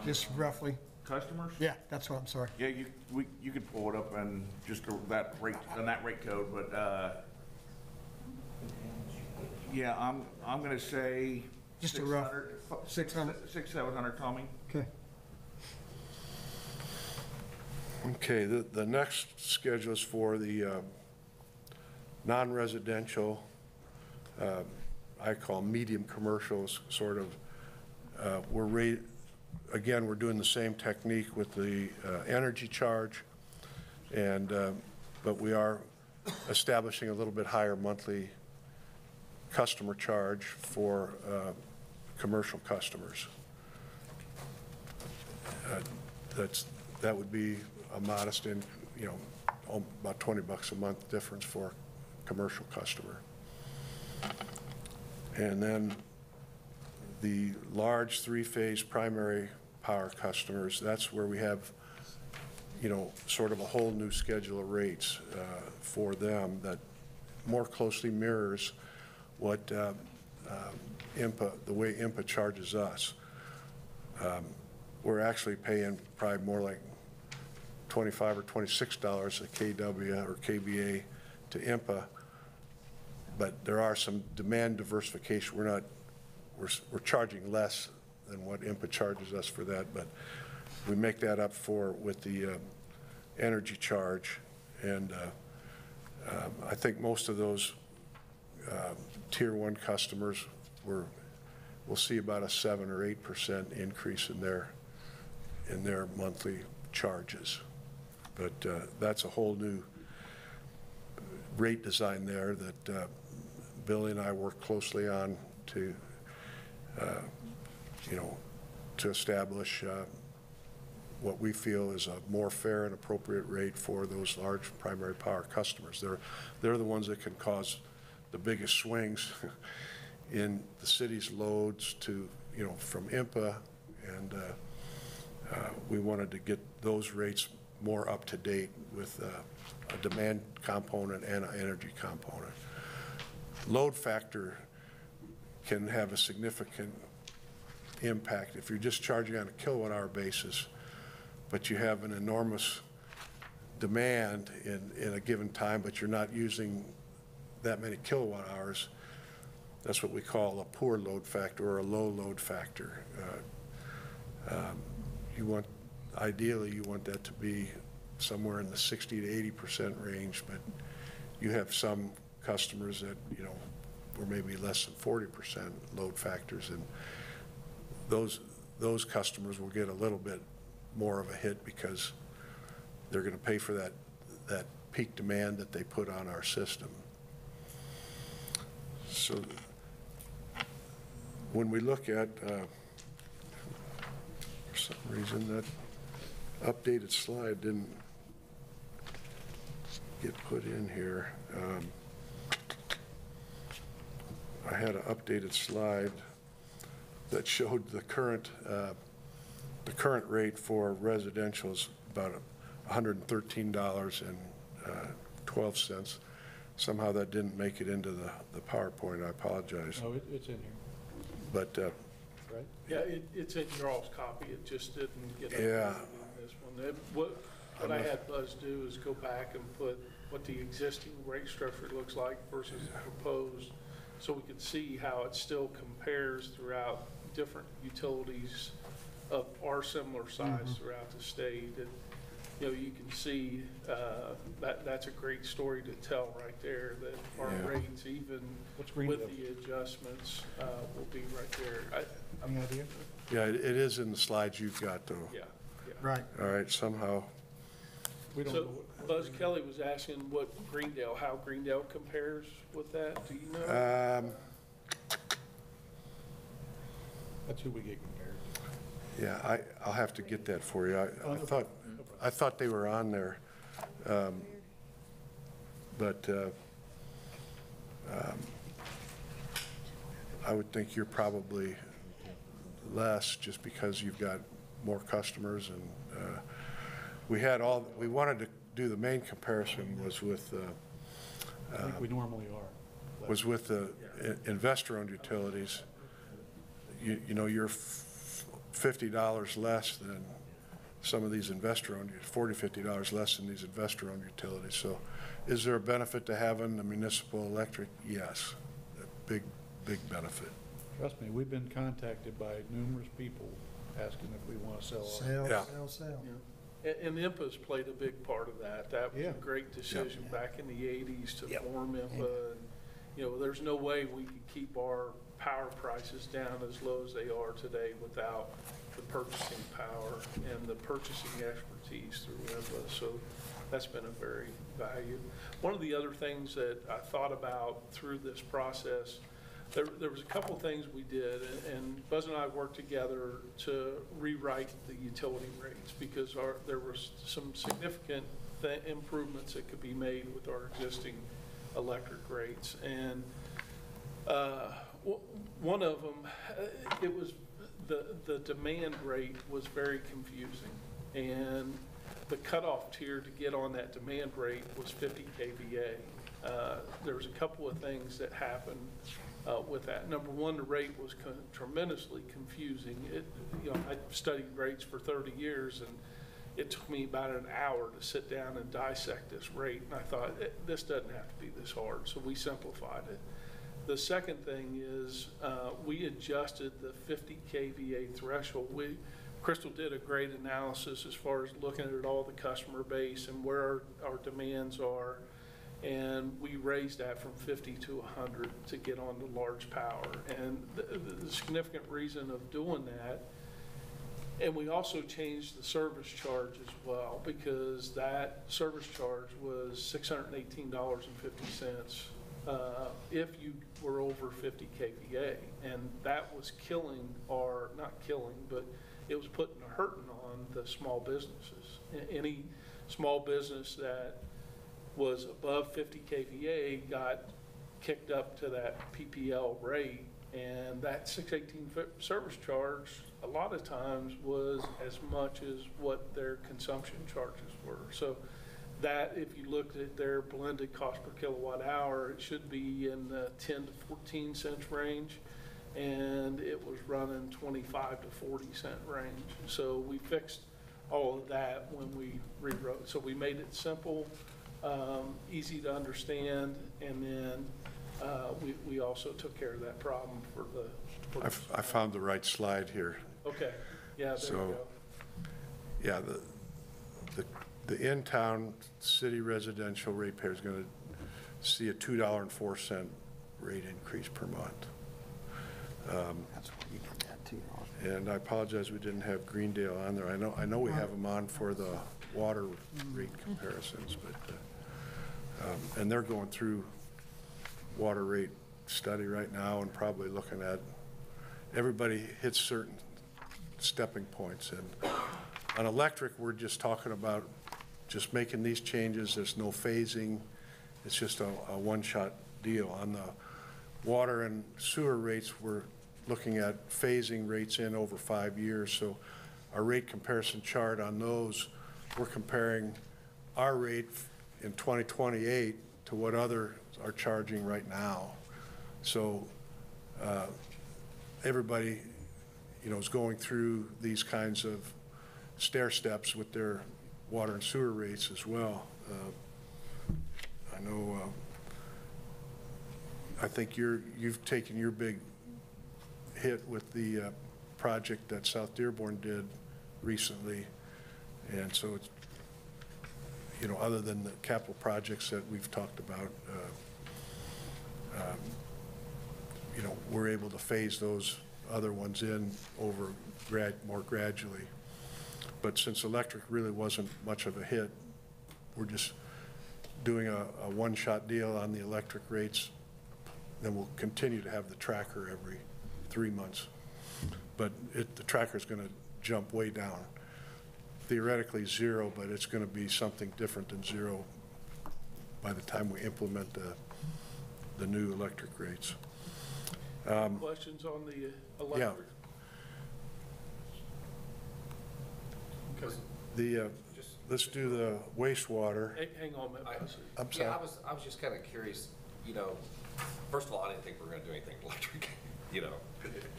Just roughly? Customers? Yeah, that's what I'm sorry. Yeah, you could pull it up and just that rate, on that rate code, but, yeah, I'm gonna say. Just a rough 600? 700, Tommy. Okay. Okay, the next schedule is for the non-residential, I call medium commercials, sort of. Again, we're doing the same technique with the energy charge, but we are establishing a little bit higher monthly customer charge for commercial customers. That would be a modest, about $20 a month difference for a commercial customer. And then the large three-phase primary power customers, that's where we have, sort of a whole new schedule of rates for them that more closely mirrors what IMPA, the way IMPA charges us. We're actually paying probably more like $25 or $26 a KW or KVA to IMPA, but there are some demand diversification. We're charging less than what IMPA charges us for that, but we make that up for with the energy charge. And I think most of those tier 1 customers we'll see about a 7 or 8% increase in their monthly charges. But that's a whole new rate design there that Billy and I work closely on to establish what we feel is a more fair and appropriate rate for those large primary power customers. They're the ones that can cause the biggest swings in the city's loads to, from IMPA, and we wanted to get those rates more up to date with a demand component and an energy component. Load factor can have a significant impact if you're just charging on a kilowatt hour basis, but you have an enormous demand in a given time, but you're not using that many kilowatt hours. That's what we call a poor load factor or a low load factor. Ideally, you want that to be somewhere in the 60 to 80% range, but you have some customers that, were maybe less than 40% load factors, and those customers will get a little bit more of a hit because they're going to pay for that peak demand that they put on our system. So when we look at, for some reason, that updated slide didn't get put in here. I had an updated slide that showed the current rate for residential is about $113.12. Somehow that didn't make it into the PowerPoint. I apologize. Oh, it's in here. But Right? Yeah, it's in your all's copy, it just didn't get Yeah. updated in this one. What I had Buzz do is go back and put what the existing rate structure looks like versus the proposed, so we could see how it still compares throughout different utilities of our similar size throughout the state. And, you can see that's a great story to tell right there, that our rates, even with the adjustments, will be right there. Any idea? yeah, it is in the slides you've got, though. Yeah. Right. All right, somehow. We don't So know. Buzz Kelly was asking how Greendale compares with that. Do you know? That's who we get compared to. Yeah, I'll have to get that for you. I thought they were on there, but I would think you're probably less just because you've got more customers, and we wanted to do the main comparison was with I think we normally are. the investor-owned utilities. You're $50 less than some of these investor-owned, $40, $50 less than these investor-owned utilities. So is there a benefit to having the municipal electric? Yes, a big benefit. Trust me, we've been contacted by numerous people asking if we want to sell. Yeah. Sell. And IMPA's played a big part of that. That was Yeah. a great decision back in the 80s to form IMPA. And, there's no way we could keep our power prices down as low as they are today without the purchasing power and the purchasing expertise through IMPA. So that's been a very value. One of the other things that I thought about through this process, there was a couple things we did, and Buzz and I worked together to rewrite the utility rates because there was some significant improvements that could be made with our existing electric rates. And one of them, it was the demand rate was very confusing, and the cutoff tier to get on that demand rate was 50 kVA. There was a couple of things that happened with that. Number one, the rate was tremendously confusing. I studied rates for 30 years, and it took me about an hour to sit down and dissect this rate. And I thought, this doesn't have to be this hard, so we simplified it. The second thing is we adjusted the 50 kVA threshold. Crystal did a great analysis as far as looking at all the customer base and where our demands are. And we raised that from 50 to 100 to get on the large power. And the significant reason of doing that, and we also changed the service charge as well, because that service charge was $618.50 if you were over 50 kVA. And that was killing, or not killing, but it was putting a hurting on the small businesses. Any small business that was above 50 kVA got kicked up to that PPL rate, and that 618 service charge a lot of times was as much as what their consumption charges were. So that, if you looked at their blended cost per kilowatt hour, it should be in the 10 to 14 cents range, and it was running 25 to 40 cent range. So we fixed all of that when we rewrote. So we made it simple, easy to understand, and then we also took care of that problem for the. I found the right slide here. Okay, yeah, there you go. Yeah, the in-town city residential ratepayer is going to see a $2.04 rate increase per month. That's why you did that too. And I apologize we didn't have Greendale on there. I know we have them on for the water rate comparisons, but and they're going through water rate study right now and probably looking at, everybody hits certain stepping points. And on electric, we're just talking about just making these changes. There's no phasing. It's just a one-shot deal. On the water and sewer rates, we're looking at phasing rates in over 5 years. So our rate comparison chart on those, we're comparing our rate in 2028 to what others are charging right now. So everybody, is going through these kinds of stair steps with their water and sewer rates as well. I know, I think you've taken your big hit with the project that South Dearborn did recently, and so it's, other than the capital projects that we've talked about, we're able to phase those other ones in over more gradually. But since electric really wasn't much of a hit, we're just doing a one-shot deal on the electric rates. Then we'll continue to have the tracker every 3 months. But the tracker's going to jump way down. Theoretically zero, but it's going to be something different than zero by the time we implement the new electric rates. Questions on the electric? Yeah. Okay. Let's do the wastewater. Hang on a minute. I'm sorry. Yeah, I was just kind of curious, first of all, I didn't think we were going to do anything electric,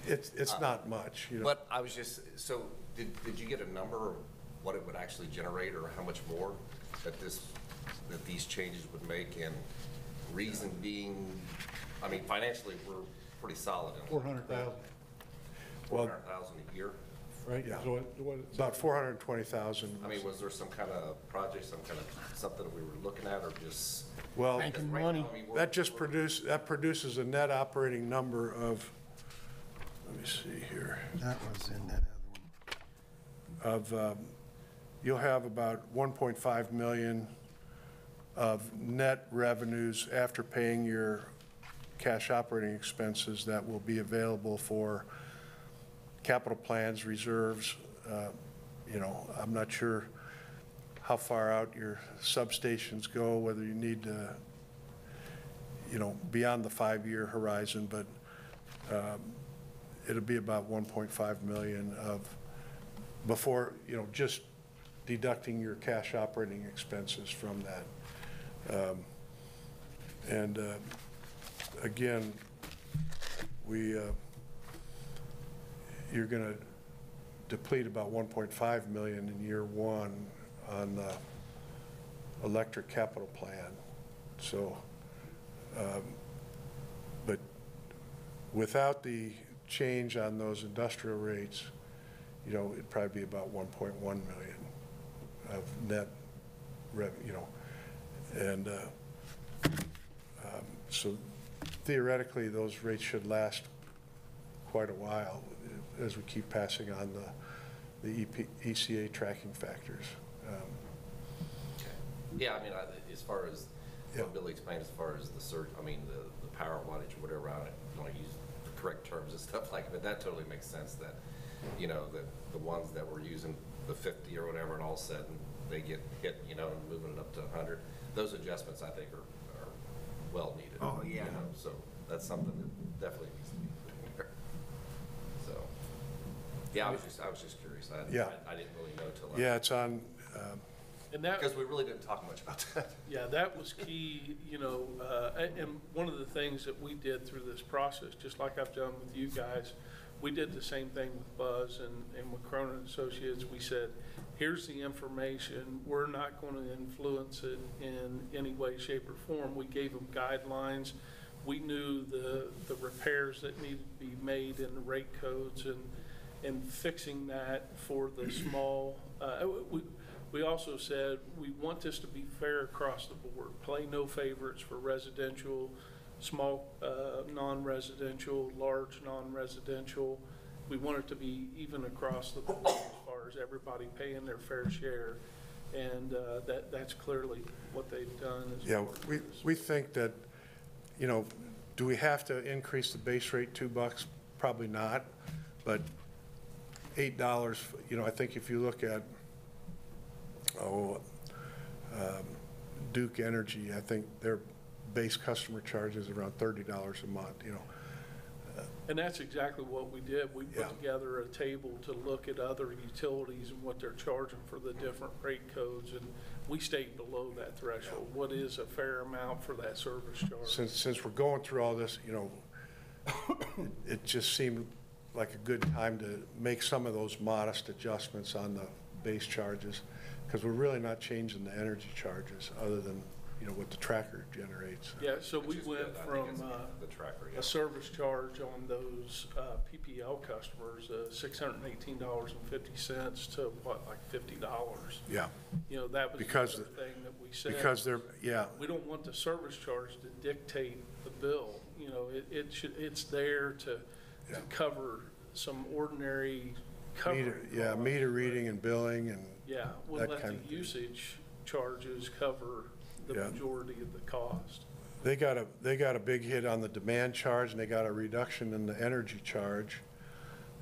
It's not much, But I was just, so did you get a number of what it would actually generate, or how much more that these changes would make? And reason being, financially, we're pretty solid. 400,000, 400,000 a year? right? Yeah. So what About 420,000. Was there some kind of project, something that we were looking at, or just? Well, Making right money. now, that produces a net operating number of, let me see here, That was in that other one. of, you'll have about 1.5 million of net revenues after paying your cash operating expenses that will be available for capital plans, reserves. You know, I'm not sure how far out your substations go, whether you need to, you know, beyond the 5-year horizon, but it'll be about 1.5 million of, before, you know, just deducting your cash operating expenses from that. Again, you're going to deplete about 1.5 million in year one on the electric capital plan. So, but without the change on those industrial rates, you know, it'd probably be about 1.1 million of net revenue, you know, and so theoretically, those rates should last quite a while as we keep passing on the ECA tracking factors. Yeah, I mean, as far as, Yeah. what Billy explained, as far as the surge, I mean, the power wattage or whatever, I don't want to use the correct terms and stuff like it, but that totally makes sense that, you know, that the ones that were using the 50 or whatever, and all of a sudden they get hit, you know, and moving it up to 100. Those adjustments, I think, are well needed. Oh, yeah. You know, so that's something that definitely needs to be put in there. So, yeah, I was just curious. I didn't really know till. Yeah, it's on. And that, Because we really didn't talk much about that. yeah, that was key, you know, and one of the things that we did through this process, just like I've done with you guys, we did the same thing with Buzz and with Cronin Associates. We said, here's the information. We're not going to influence it in any way, shape, or form. We gave them guidelines. We knew the repairs that needed to be made in the rate codes and fixing that for the small. We also said we want this to be fair across the board. Play no favorites for residential, small non-residential, large non-residential. We want it to be even across the board as far as everybody paying their fair share. And that's clearly what they've done. Yeah, we think that, you know, do we have to increase the base rate $2? Probably not, but $8, you know, I think if you look at, Duke Energy, I think their base customer charge is around $30 a month, you know. And that's exactly what we did. We put together a table to look at other utilities and what they're charging for the different rate codes, and we stayed below that threshold. What is a fair amount for that service charge? Since we're going through all this, you know, it just seemed like a good time to make some of those modest adjustments on the base charges, because we're really not changing the energy charges other than, you know, what the tracker generates. Yeah, so we Which is went good. I from think it's the tracker, yeah. a service charge on those PPL customers, $618.50 to what, like $50? Yeah, You know, that was the Because other thing that we said. because they're, yeah, We don't want the service charge to dictate the bill. You know, it's there to cover some ordinary cover. meter reading and billing and, Yeah, we'll that let kind the of thing. usage charges cover the Yeah. majority of the cost. they got a big hit on the demand charge, and they got a reduction in the energy charge.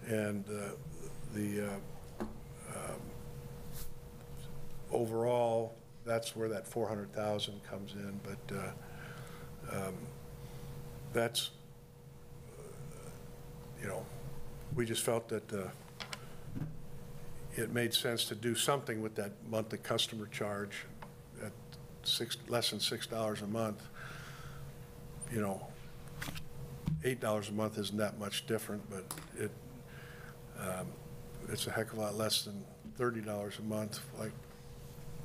And overall, that's where that 400,000 comes in, but that's, you know, we just felt that it made sense to do something with that monthly customer charge at less than $6 a month. You know, $8 a month isn't that much different, but it's a heck of a lot less than $30 a month, like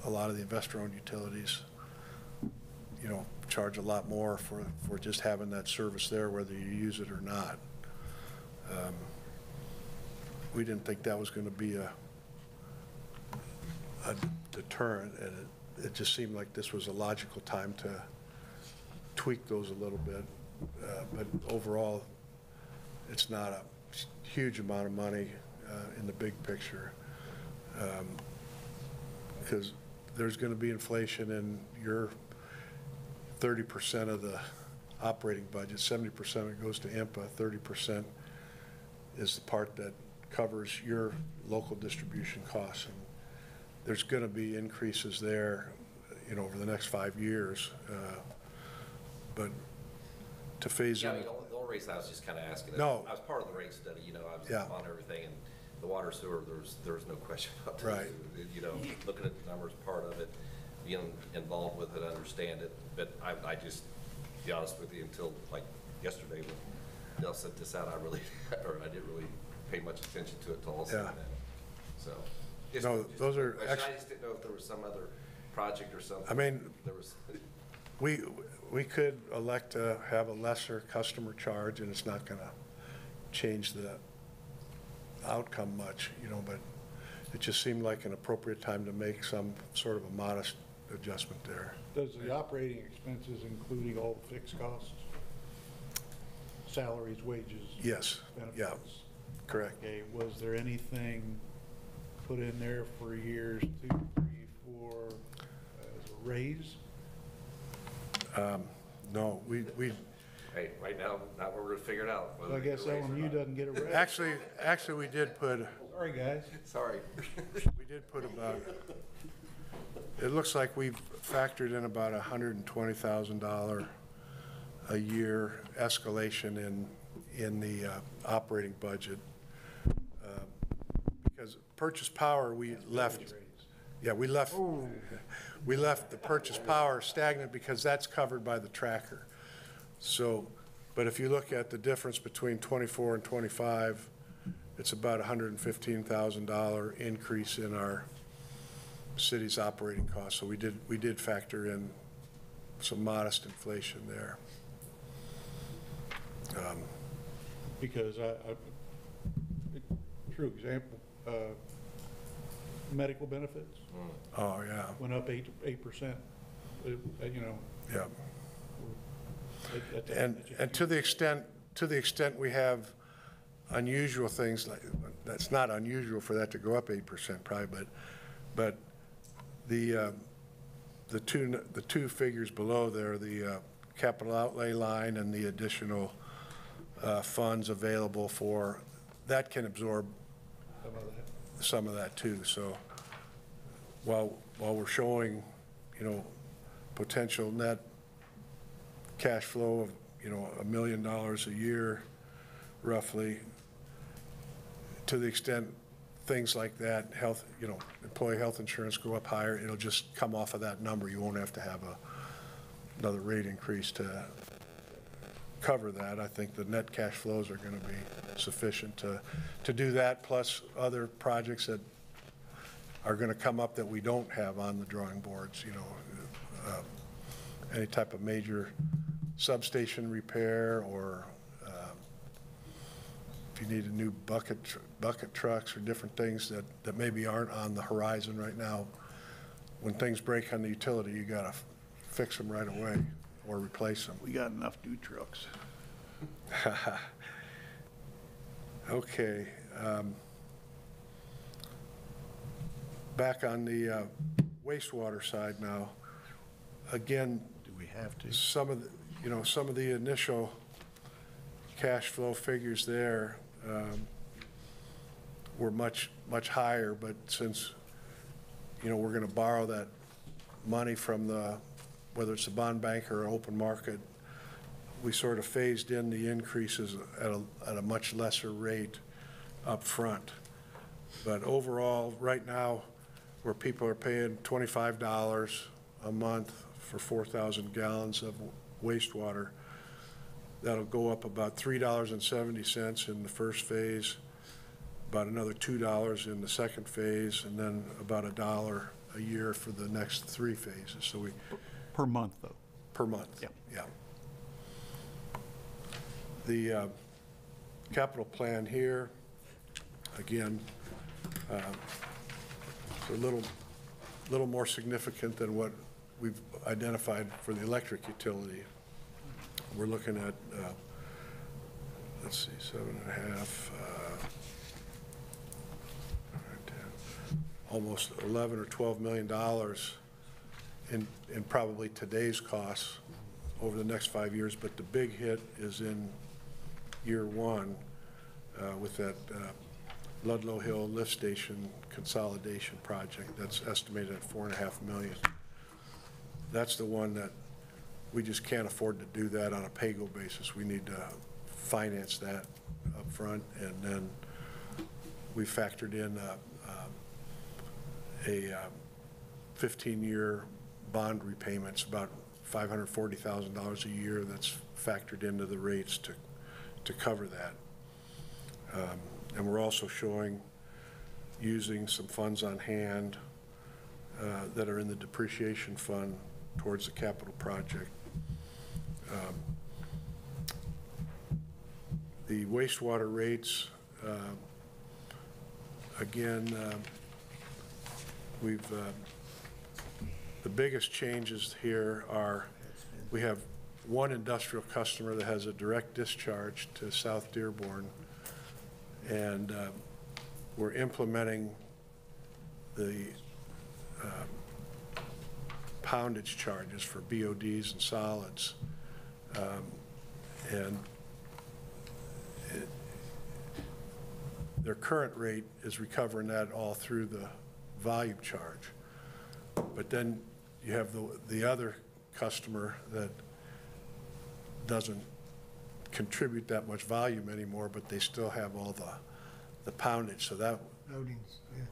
a lot of the investor-owned utilities, you know, charge a lot more for just having that service there, whether you use it or not. We didn't think that was going to be a deterrent, and it just seemed like this was a logical time to tweak those a little bit. But overall, it's not a huge amount of money in the big picture, because there's going to be inflation, and your 30% of the operating budget. 70% of it goes to IMPA, 30% is the part that covers your local distribution costs. And there's going to be increases there, you know, over the next 5 years. But to phase Yeah, in. I mean, the only reason I was just kind of asking. No. I was part of the rate study, you know, I was Yeah. on everything, and the water sewer, there was no question about that. Right. You know, looking at the numbers, part of it, being involved with it, understand it, but I just, to be honest with you, until like yesterday when Dale sent this out, I didn't really pay much attention to it till all of a sudden. Yeah. So. No, those are I just didn't know if there was some other project or something. I mean, There was. we could elect to have a lesser customer charge, and it's not going to change the outcome much, you know, but it just seemed like an appropriate time to make some sort of a modest adjustment there. Does the operating expenses including all the fixed costs? Salaries, wages? Yes, yeah, Benefits? correct. Okay, was there anything put in there for years 2, 3, 4 as a raise? No, we Hey, right now, not where we're gonna figure it out. whether So I we get guess a raise or LMU not. doesn't get a raise. actually, we did put, Sorry, guys. Sorry. we did put about, it looks like we've factored in about $120,000 a year escalation in the operating budget. Because purchase power, we left, yeah, we left the purchase power stagnant because that's covered by the tracker. So, but if you look at the difference between 24 and 25, it's about $115,000 increase in our city's operating costs. So we did factor in some modest inflation there. Because true example, medical benefits Oh, yeah, went up 8%. You know. yeah. that's And to the extent we have unusual things, like, that's not unusual for that to go up 8% probably, but the two figures below there, the capital outlay line and the additional funds available for, that can absorb some of that too. So while we're showing, you know, potential net cash flow of, you know, $1 million a year, roughly, to the extent things like that, health, you know, employee health insurance go up higher, it'll just come off of that number. You won't have to have another rate increase to cover that. I think the net cash flows are going to be sufficient to do that, plus other projects that are going to come up that we don't have on the drawing boards, you know, any type of major substation repair, or if you need a new bucket trucks or different things that maybe aren't on the horizon right now. When things break on the utility, you got to fix them right away or replace them. We got enough new trucks. Okay. Back on the wastewater side now. Again, Do we have to? some of the initial cash flow figures there were much higher, but since, you know, we're going to borrow that money from whether it's the bond bank or open market, we sort of phased in the increases at a much lesser rate up front. But overall, right now, where people are paying $25 a month for 4,000 gallons of wastewater, that'll go up about $3.70 in the first phase, about another $2 in the second phase, and then about $1 a year for the next 3 phases. So we, Per month, though. per month. Yeah. Yeah. The capital plan here, again, it's a little more significant than what we've identified for the electric utility. We're looking at, let's see, 7.5, 10, almost 11 or $12 million in probably today's costs over the next 5 years, but the big hit is in year one with that Ludlow Hill Lift Station consolidation project. That's estimated at $4.5 million. That's the one that we just can't afford to do that on a pay-go basis. We need to finance that up front, and then we factored in a 15-year bond repayments, about $540,000 a year that's factored into the rates to cover that. And we're also showing using some funds on hand that are in the depreciation fund towards the capital project. The wastewater rates, again, the biggest changes here are we have one industrial customer that has a direct discharge to South Dearborn, and we're implementing the poundage charges for BODs and solids. And their current rate is recovering that all through the volume charge. But then you have the other customer that doesn't contribute that much volume anymore, but they still have all the poundage. So that Loadings, yeah.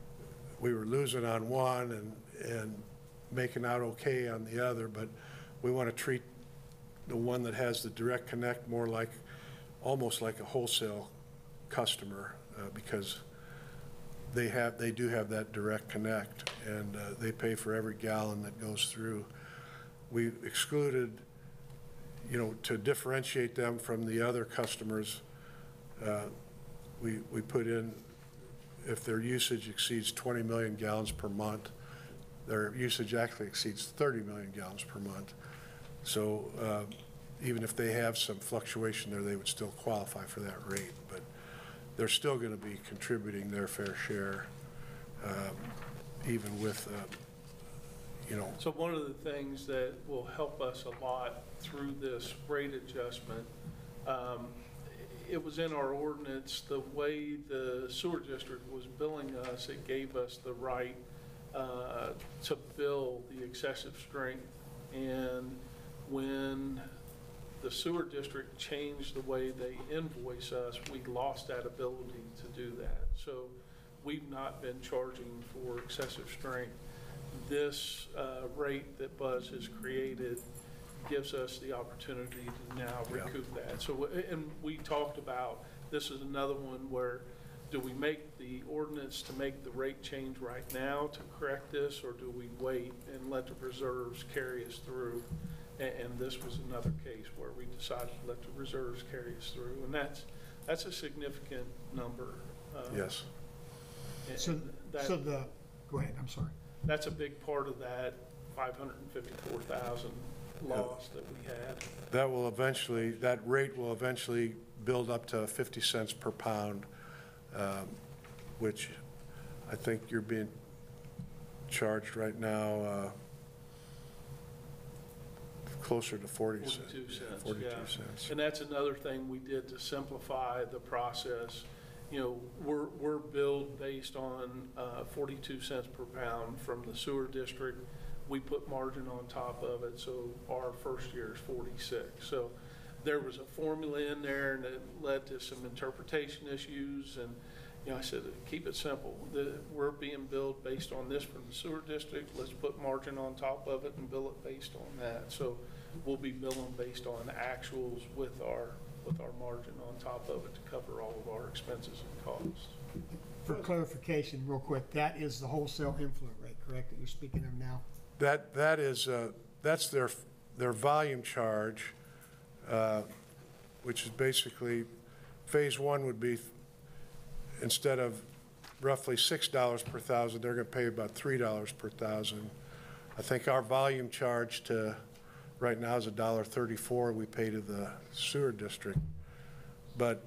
we were losing on one and making out okay on the other, but we want to treat the one that has the direct connect more like, almost like a wholesale customer, because they do have that direct connect, and they pay for every gallon that goes through. We excluded, you know, to differentiate them from the other customers, we put in, if their usage exceeds 20 million gallons per month, their usage actually exceeds 30 million gallons per month. So even if they have some fluctuation there, they would still qualify for that rate. But they're still going to be contributing their fair share, even with, you know. So one of the things that will help us a lot through this rate adjustment, it was in our ordinance, the way the sewer district was billing us, it gave us the right to bill the excessive strength. And when the sewer district changed the way they invoice us, we lost that ability to do that. So we've not been charging for excessive strength. This rate that Buzz has created gives us the opportunity to now recoup that. So, and we talked about, this is another one where, do we make the ordinance to make the rate change right now to correct this, or do we wait and let the reserves carry us through? And this was another case where we decided to let the reserves carry us through, and that's a significant number. Yes. So go ahead, I'm sorry. That's a big part of that 554,000 loss that we had. That will eventually, that rate will eventually build up to 50 cents per pound, which I think you're being charged right now closer to 40 cents. 42 cents, 42 yeah. cents. And that's another thing we did to simplify the process. You know, we're billed based on 42 cents per pound from the sewer district. We put margin on top of it, so our first year is 46. So there was a formula in there, and it led to some interpretation issues. And you know, I said, keep it simple. We're being billed based on this from the sewer district. Let's put margin on top of it and bill it based on that. So we'll be billing based on actuals with our margin on top of it to cover all of our expenses and costs. For clarification, real quick, that is the wholesale influent rate, correct, that you're speaking of now? That is, that's their volume charge, which is basically, phase one would be, instead of roughly $6 per thousand, they're going to pay about $3 per thousand. I think our volume charge to, right now, is $1.34 we pay to the sewer district. But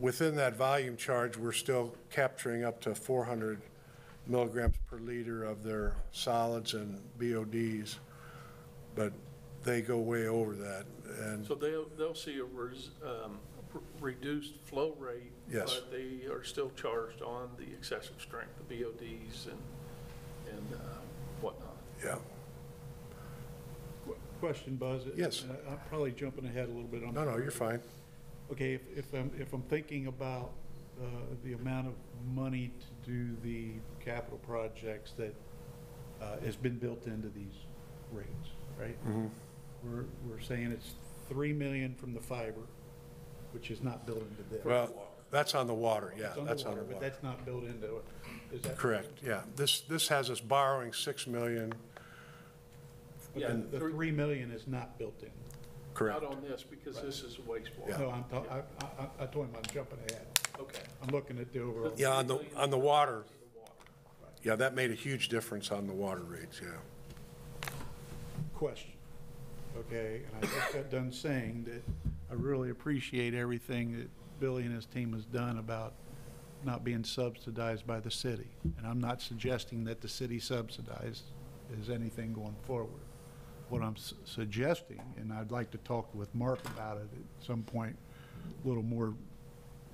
within that volume charge, we're still capturing up to 400 milligrams per liter of their solids and BODs. But they go way over that, and So they'll see a reduced flow rate. Yes. But they are still charged on the excessive strength, the BODs and whatnot. yeah. Question, Buzz? Yes. And I'm probably jumping ahead a little bit on. No, you're fine. Okay, if I'm thinking about the amount of money to do the capital projects that has been built into these rates, right? We're saying it's 3 million from the fiber, which is not built into this. Well, that's on the water, yeah, It's on that's the on the water, but water. that's not built into it. Is that Correct, yeah. This has us borrowing 6 million, But Yeah, the 3 million is not built in. correct. Not on this, because this is wastewater. Yeah. No, I told him I'm jumping ahead. Okay. I'm looking at the overall. Yeah, on the water, yeah, that made a huge difference on the water rates, yeah. Question, okay, and I just got done saying that I really appreciate everything that Billy and his team has done about not being subsidized by the city. And I'm not suggesting that the city subsidized is anything going forward. What I'm suggesting, and I'd like to talk with Mark about it at some point, a little more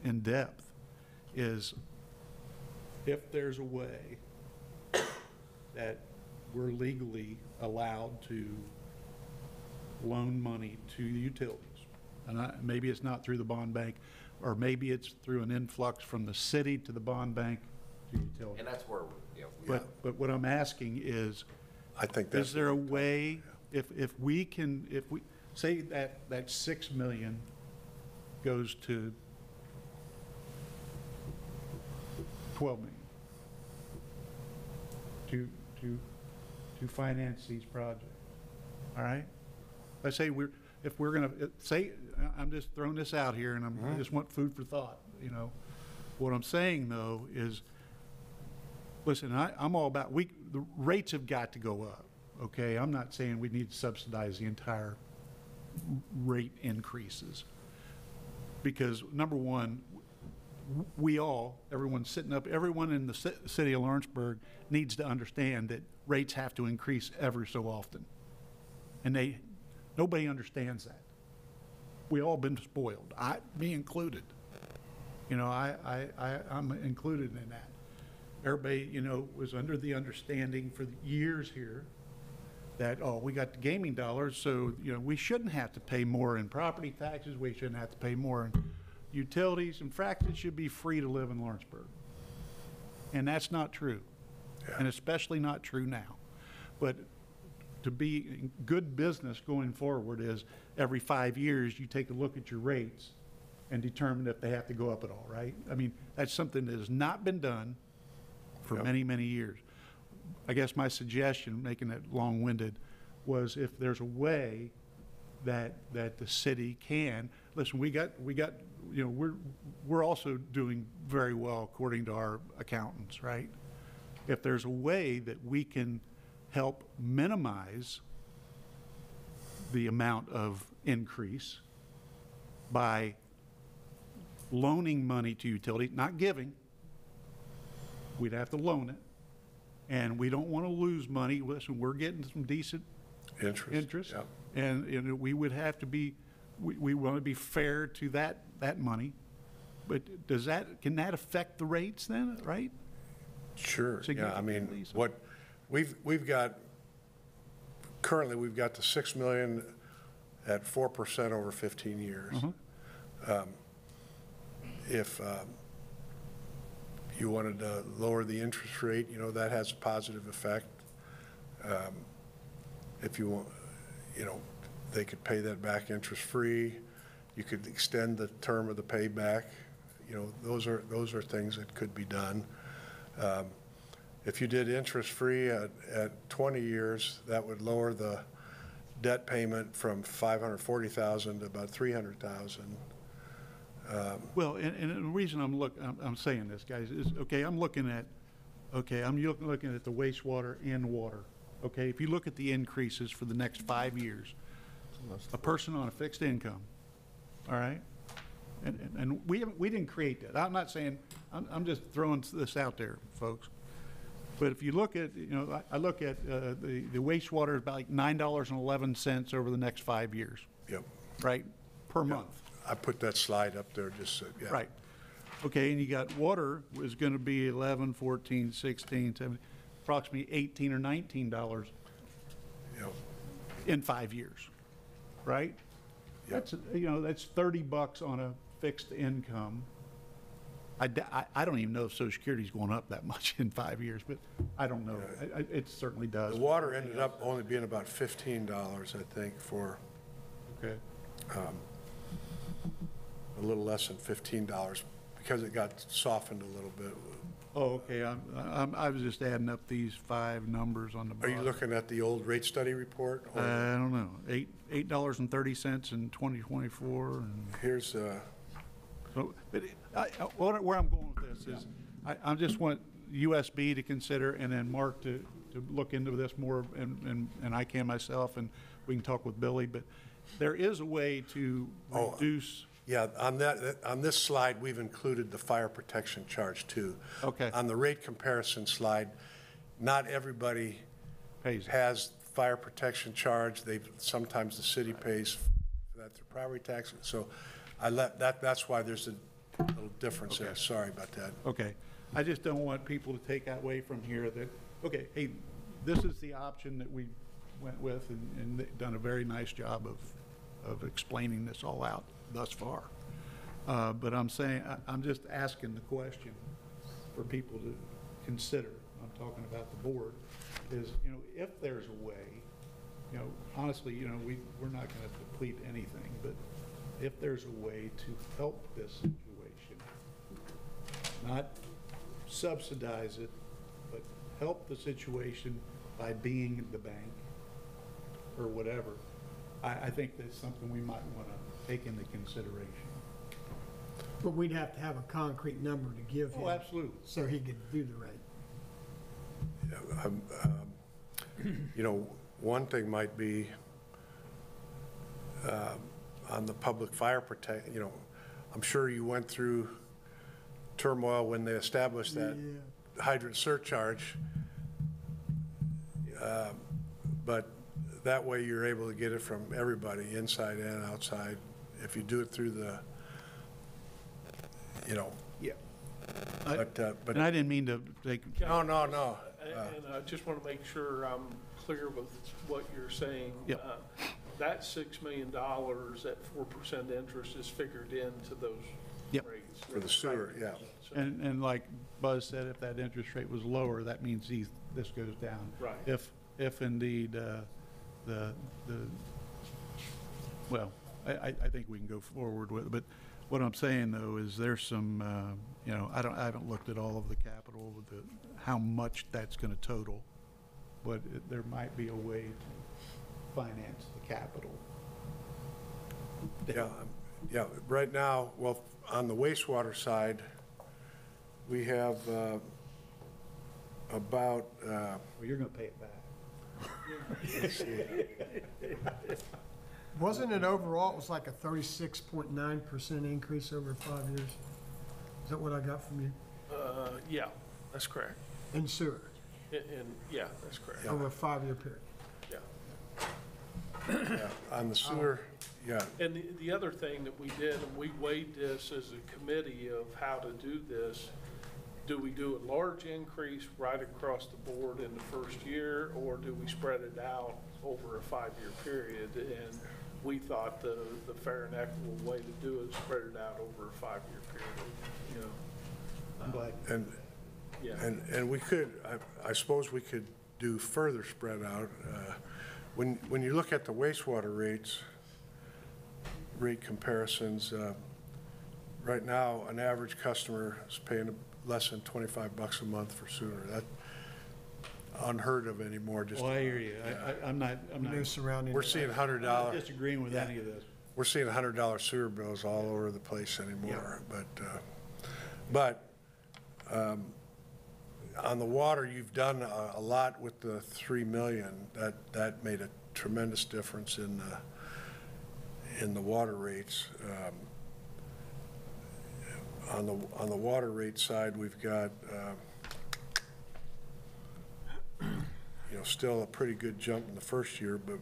in depth, is if there's a way that we're legally allowed to loan money to the utilities, and maybe it's not through the bond bank, or maybe it's through an influx from the city to the bond bank to utilities. And that's where, you know, But what I'm asking is, I think that's. is there a way, if we say that 6 million goes to 12 million to finance these projects, all right? Let's say if we're gonna, say, I'm just throwing this out here and I just want food for thought, you know? What I'm saying though is, listen, I'm all about, the rates have got to go up, okay? I'm not saying we need to subsidize the entire rate increases. Because number one, everyone sitting up, everyone in the city of Lawrenceburg needs to understand that rates have to increase every so often. And nobody understands that. We all been spoiled, me included. You know, I'm included in that. Everybody, you know, was under the understanding for years here that, oh, we got the gaming dollars, so, you know, we shouldn't have to pay more in property taxes, we shouldn't have to pay more in utilities. In fact, it should be free to live in Lawrenceburg. And that's not true. Yeah. And especially not true now. But to be good business going forward is every 5 years, you take a look at your rates and determine if they have to go up at all, right? I mean, that's something that has not been done for many, many years. I guess my suggestion, making it long-winded, was if there's a way that the city can, listen, we got, you know, we're also doing very well according to our accountants, right? If there's a way that we can help minimize the amount of increase by loaning money to utilities, not giving, we'd have to loan it, and we don't want to lose money. Listen, we're getting some decent interest. Yep. And we would have to be, we want to be fair to that money. But can that affect the rates then, right? Sure, yeah, I mean, Significantly, so- what, we've got, currently, we've got the 6 million at 4% over 15 years. If you wanted to lower the interest rate, you know, that has a positive effect. If you want, you know, they could pay that back interest-free. You could extend the term of the payback. You know, those are things that could be done. If you did interest-free at 20 years, that would lower the debt payment from $540,000 to about $300,000. Well, and the reason I'm saying this, guys, is, okay, I'm looking at the wastewater and water. Okay, if you look at the increases for the next 5 years, a person on a fixed income, all right? And we didn't create that. I'm not saying, I'm just throwing this out there, folks. But if you look at, I look at the wastewater is about like $9.11 over the next 5 years, Yep. right, per month. I put that slide up there just so, yeah. Right. Okay, and you got water is going to be 11, 14, 16, 17, approximately $18 or $19 Yep. in 5 years, right? Yep. That's, that's $30 on a fixed income. I don't even know if Social Security's going up that much in 5 years, but I don't know. It certainly does. The water ended up only being about $15, I think, for Okay. a little less than $15 because it got softened a little bit. Oh, okay, I was just adding up these 5 numbers on the Are bottom. you looking at the old rate study report? or- I don't know, $8.30 in 2024, and Here's, so, but where I'm going with this is, I just want USB to consider, and then Mark to look into this more, and I can myself, and we can talk with Billy, but there is a way to reduce. yeah, on this slide, we've included the fire protection charge too. Okay. On the rate comparison slide, not everybody Pays. has fire protection charge. Sometimes the city pays for that through property tax. So that's why there's a little difference there. Sorry about that. Okay, I just don't want people to take away from here that, okay, hey, this is the option that we went with, and they've done a very nice job of explaining this all out thus far. But I'm saying, I'm just asking the question for people to consider, I'm talking about the board, is, if there's a way, honestly, we're not gonna deplete anything, but if there's a way to help this situation, not subsidize it, but help the situation by being the bank or whatever, I think that's something we might want to take into consideration. But we'd have to have a concrete number to give him. Oh, absolutely. So he could do the rate. One thing might be on the public fire I'm sure you went through turmoil when they established that hydrant surcharge. But that way you're able to get it from everybody, inside and outside. If you do it through the, Yeah. but. And I didn't mean to take. No. And I just want to make sure I'm clear with what you're saying. Yep. That $6 million at 4% interest is figured into those Yep. rates. For the sewer, yeah. So- And like Buzz said, if that interest rate was lower, that means this goes down. Right. If indeed well, I think we can go forward with it. But what I'm saying though is there's some, I haven't looked at all of the capital, how much that's going to total, but there might be a way to finance the capital. Yeah, right now, well, on the wastewater side, we have about, Well, you're going to pay it back. let's see, Wasn't it overall, it was like a 36.9% increase over 5 years? Is that what I got from you? Yeah, that's correct. In sewer, Yeah, that's correct. over a 5-year period? Yeah. yeah, on the sewer, yeah, And the other thing that we did, and we weighed this as a committee of how to do this, do we do a large increase right across the board in the first year, or do we spread it out over a 5-year period? And we thought the fair and equitable way to do it is spread it out over a 5-year period, I'm glad. Yeah. and we could, I suppose we could do further spread out. When you look at the wastewater rate comparisons, right now, an average customer is paying less than $25 a month for sewer. That's unheard of anymore. Just, Well, I hear you. I'm not No surrounding. we're seeing I'm $100. not disagreeing with any of this. We're seeing $100 sewer bills all over the place anymore. But on the water, you've done a lot with the 3 million. That made a tremendous difference in the water rates. On the water rate side, we've got still a pretty good jump in the first year, but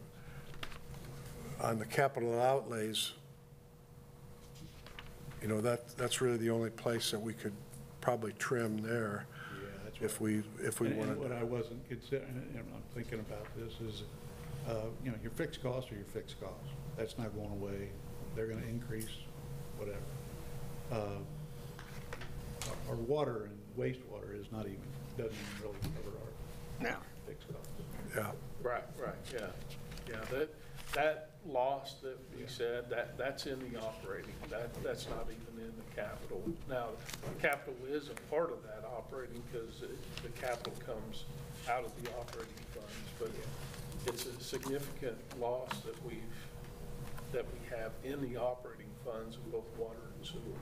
on the capital outlays, that's really the only place that we could probably trim there Yeah, that's if we And wanted. what I wasn't considering, and I'm thinking about this, is, your fixed costs are your fixed costs. That's not going away. They're gonna increase, whatever. Our water and wastewater doesn't even really cover our fixed costs. Yeah, Right, yeah. Yeah, that loss that we said, that's in the operating, that's not even in the capital. Now, the capital is a part of that operating because the capital comes out of the operating funds, but it's a significant loss that we have in the operating funds of both water and sewer.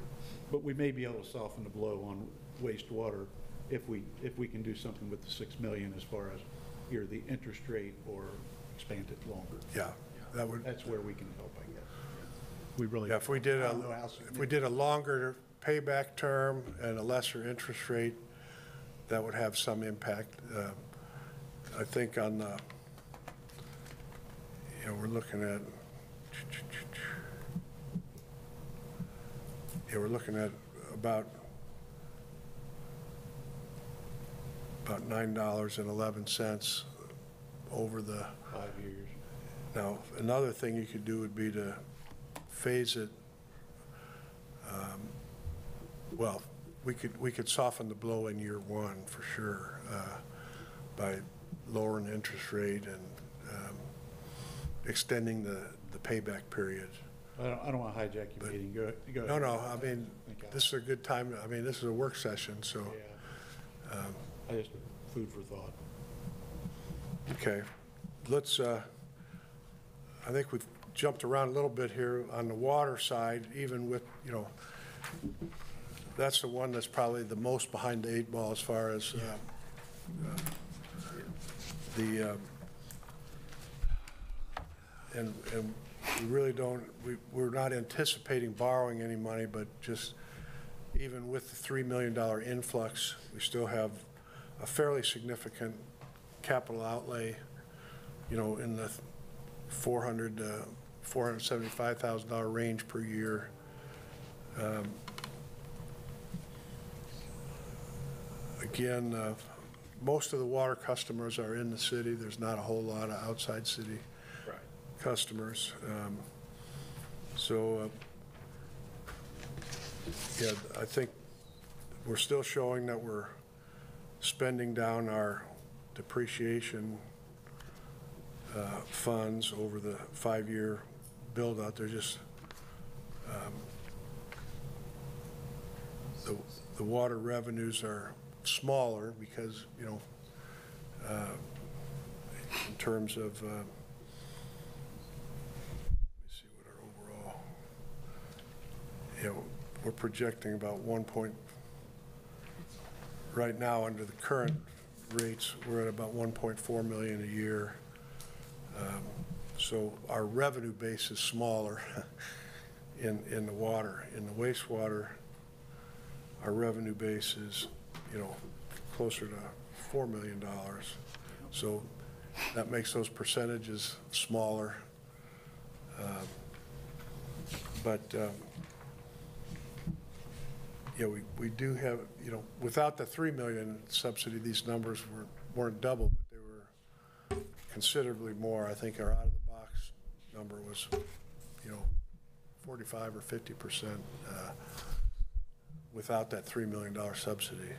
But we may be able to soften the blow on wastewater if we can do something with the 6 million as far as either the interest rate or expand it longer. yeah, that would. That's where we can help, I guess. We really. Yeah, if we did I don't know how if we did a longer payback term and a lesser interest rate, that would have some impact. I think on the, we're looking at, we're looking at about $9.11 over the. 5 years. Now, another thing you could do would be to phase it. Well, we could soften the blow in year one for sure by lowering the interest rate and extending the payback period. I don't want to hijack your meeting. Go ahead. No, I mean, this is a good time. I mean, this is a work session, so. Yeah. I just, food for thought. Okay, let's, I think we've jumped around a little bit here on the water side, even with, that's the one that's probably the most behind the 8 ball as far as and we really don't, we're not anticipating borrowing any money, but just even with the $3 million influx, we still have a fairly significant capital outlay, in the $400,000 to $475,000 range per year. Again, most of the water customers are in the city. There's not a whole lot of outside city customers. Yeah, I think we're still showing that we're spending down our depreciation funds over the 5-year build-out. They're just, the water revenues are smaller because, in terms of, let me see what our overall, we're projecting about right now under the current rates, we're at about 1.4 million a year. So our revenue base is smaller in the water. In the wastewater, our revenue base is, closer to $4 million. So that makes those percentages smaller. We do have, without the $3 million subsidy, these numbers weren't double, but they were considerably more. I think our out-of-the-box number was, 45 or 50% without that $3 million subsidy.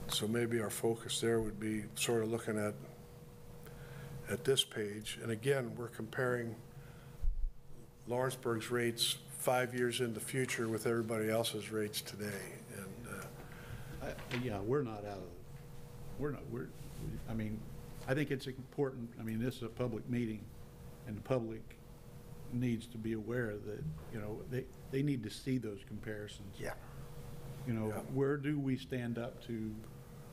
So maybe our focus there would be sort of looking at this page. And again, we're comparing Lawrenceburg's rates 5 years in the future with everybody else's rates today. And Yeah, we're not out of, I think it's important, this is a public meeting, and the public needs to be aware that, they need to see those comparisons. Yeah. Where do we stand up to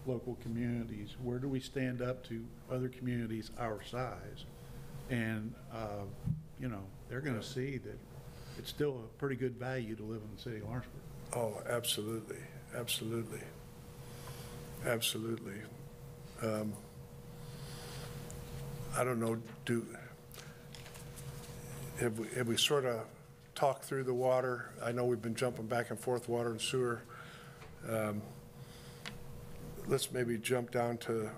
local communities? Where do we stand up to other communities our size? And, they're going to see that it's still a pretty good value to live in the city of Lawrenceburg. oh, absolutely, absolutely. Absolutely. I don't know, have we sort of talked through the water? I know we've been jumping back and forth, water and sewer. Let's maybe jump down to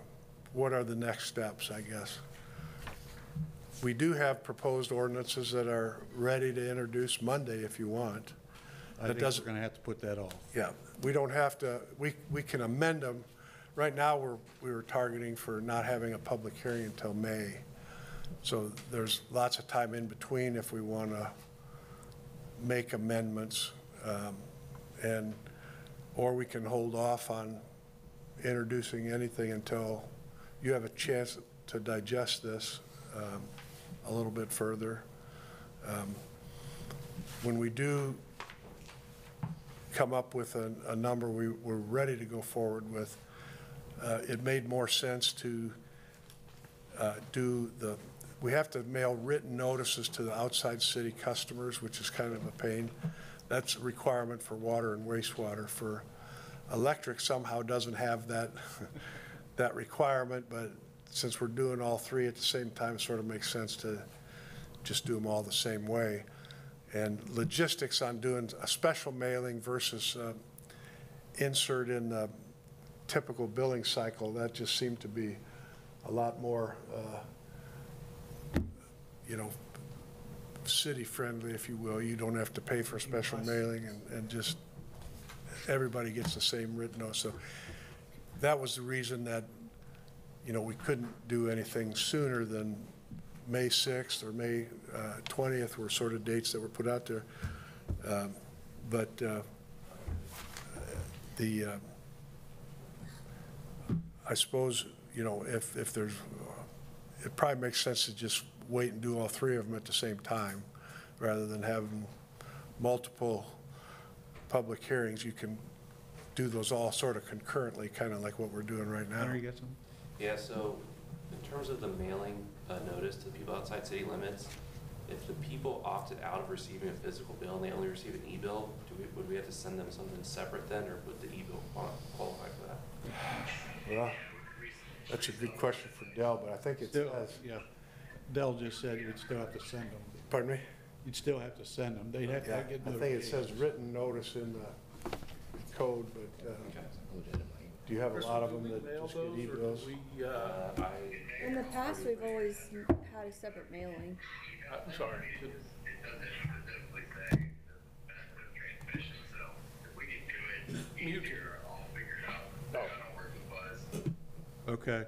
what are the next steps, I guess. We do have proposed ordinances that are ready to introduce Monday if you want. I think we're going to have to put that off. Yeah, we don't have to, we can amend them. Right now, we were targeting for not having a public hearing until May. So there's lots of time in between if we want to make amendments. Or we can hold off on introducing anything until you have a chance to digest this a little bit further. When we do come up with a number we're ready to go forward with, it made more sense to we have to mail written notices to the outside city customers, which is kind of a pain. That's a requirement for water and wastewater. For electric, somehow doesn't have that, that requirement, but since we're doing all three at the same time, it sort of makes sense to just do them all the same way. And logistics on doing a special mailing versus insert in the typical billing cycle, that just seemed to be a lot more, city friendly, if you will. You don't have to pay for special mailing and just everybody gets the same written note. So that was the reason that, we couldn't do anything sooner than May 6th or May 20th were sort of dates that were put out there. I suppose, if there's, it probably makes sense to just wait and do all three of them at the same time rather than having multiple public hearings. You can do those all sort of concurrently, kind of like what we're doing right now. Henry, you got something? Yeah, so in terms of the mailing notice to people outside city limits, if the people opted out of receiving a physical bill and they only receive an e-bill, would we have to send them something separate then, or would the e-bill qualify for that? Well, that's a good question for Dell, but I think it Still, says. yeah. Dell just said you'd still have to send them. Pardon me? You'd still have to send them. They'd have Yeah, to get I think it says notifications. written notice in the code, but do you have a lot of them that just get e-bills? In the past, we've always had a separate mailing. I'm sorry. Mute. Okay. Okay.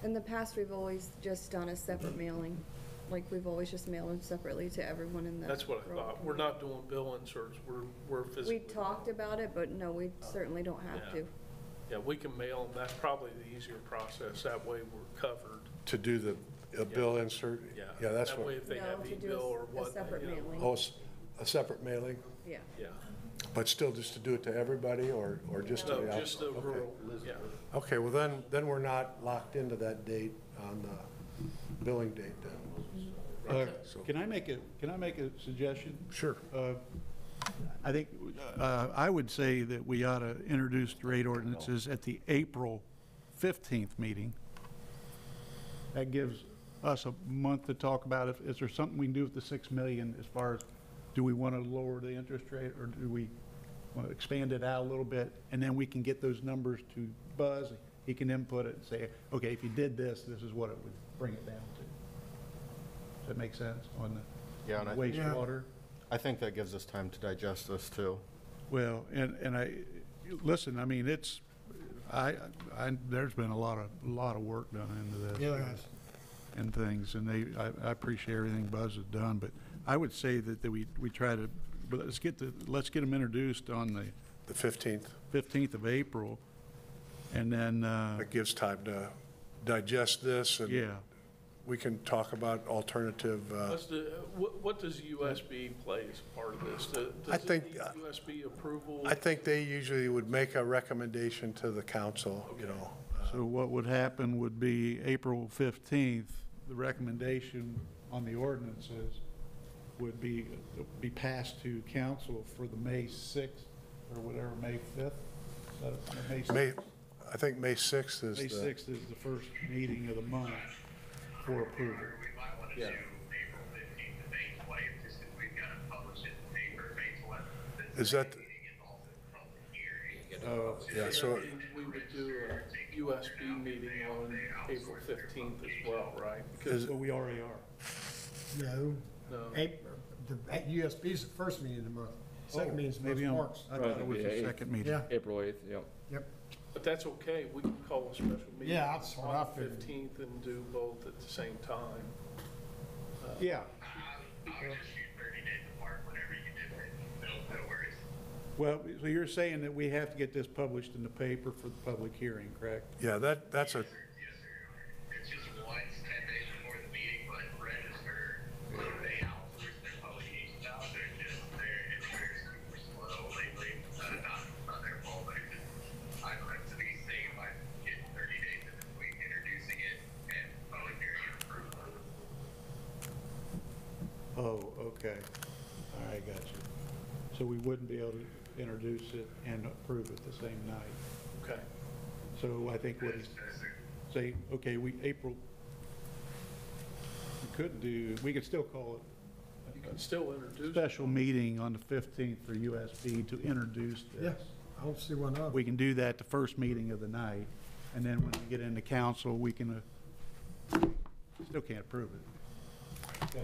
In the past, we've always just done a separate mailing. Like, we've always just mailed them separately to everyone in the. That's what I thought. We're not doing bill inserts. We're physically. We talked about it, but no, we certainly don't have Yeah. to. Yeah, we can mail them. That's probably the easier process. That way we're covered. To do a bill insert? Yeah. Yeah, that's That what. way if they No, have to e-bill do or a what. separate mailing. Oh, a separate mailing, Yeah. Yeah. but still just to do it to everybody or just to No, the outside? just the Okay. rural, yeah. Okay, well then we're not locked into that date on the billing date then. So- Can I make a suggestion? Sure. I think, I would say that we ought to introduce rate ordinances at the April 15th meeting. That gives us a month to talk about if, is there something we can do with the 6 million as far as, do we want to lower the interest rate or do we want to expand it out a little bit? And then we can get those numbers to Buzz. He can input it and say, okay, if you did this, this is what it would bring it down to. Does that make sense on the Yeah, and I- wastewater? I think that gives us time to digest this too. Well, and listen, I mean, it's, there's been a lot of work done into this. Yeah. And things, and I appreciate everything Buzz has done, but I would say that we try to, but let's get them introduced on the The 15th. 15th of April, and then, It gives time to digest this and yeah. we can talk about alternative, What does USB play as part of this? I Does think, it need USB approval? I think they usually would make a recommendation to the council, So what would happen would be April 15th, the recommendation on the ordinances would be passed to council for the May 6th or whatever, May 5th? Is that May 6th? I think May 6th is May the, 6th is the first meeting of the month for approval. We might want to Yeah. do April 15th to May 20th, just because we've got to publish it in the paper, May 11th. Is that- Meeting and also public hearing. Oh, yeah, so, We would do a USB meeting on April 15th as well, right? Is- well, we already are. No. No. The USB is the first meeting of the month. Second meeting is most Maybe I'm, parks. I thought it was the second meeting. Yeah, April 8th, yep. yep. But that's okay, we can call a special meeting Yeah, that's what I on the figured. 15th and do both at the same time. Yeah, I would just shoot 30 days apart, whenever you do it. No worries. well, so you're saying that we have to get this published in the paper for the public hearing, correct? yeah, that's a, Yes, sir. It's just once, 10 days before the meeting, but register, they outsource their publications out. Their engineers super slow lately. Not their fault, but it's just, I'm to be safe, I get 30 days in between introducing it and public hearing and approval. Oh, okay. All right, got you. So we wouldn't be able to introduce it and approve it the same night. Okay. So I think what he's say, okay, April, we could still call You it can still a introduce. special meeting on the 15th for USB to introduce Yeah, this. I don't see one of them. We can do that the first meeting of the night, and then when we get into council, we can, still can't approve it.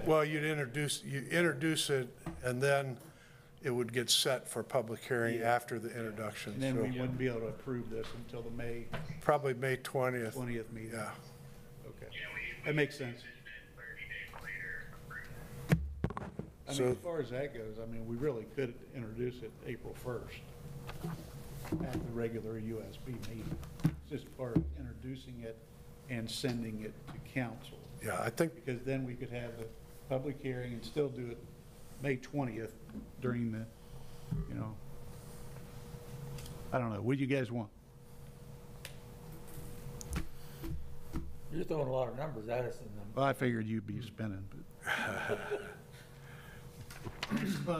well, you introduce it, and then it would get set for public hearing after the introduction. And then we So wouldn't be able to approve this until the May probably May 20th. 20th meeting. Yeah. Okay, that makes sense. 30 days later, approval. I So- mean, as far as that goes, I mean, we really could introduce it April 1st at the regular USB meeting. It's just part of introducing it and sending it to council. Yeah, I think, Because then we could have the public hearing and still do it May 20th during the, you know, I don't know, what do you guys want? You're throwing a lot of numbers at us and Well, I figured you'd be spinning, but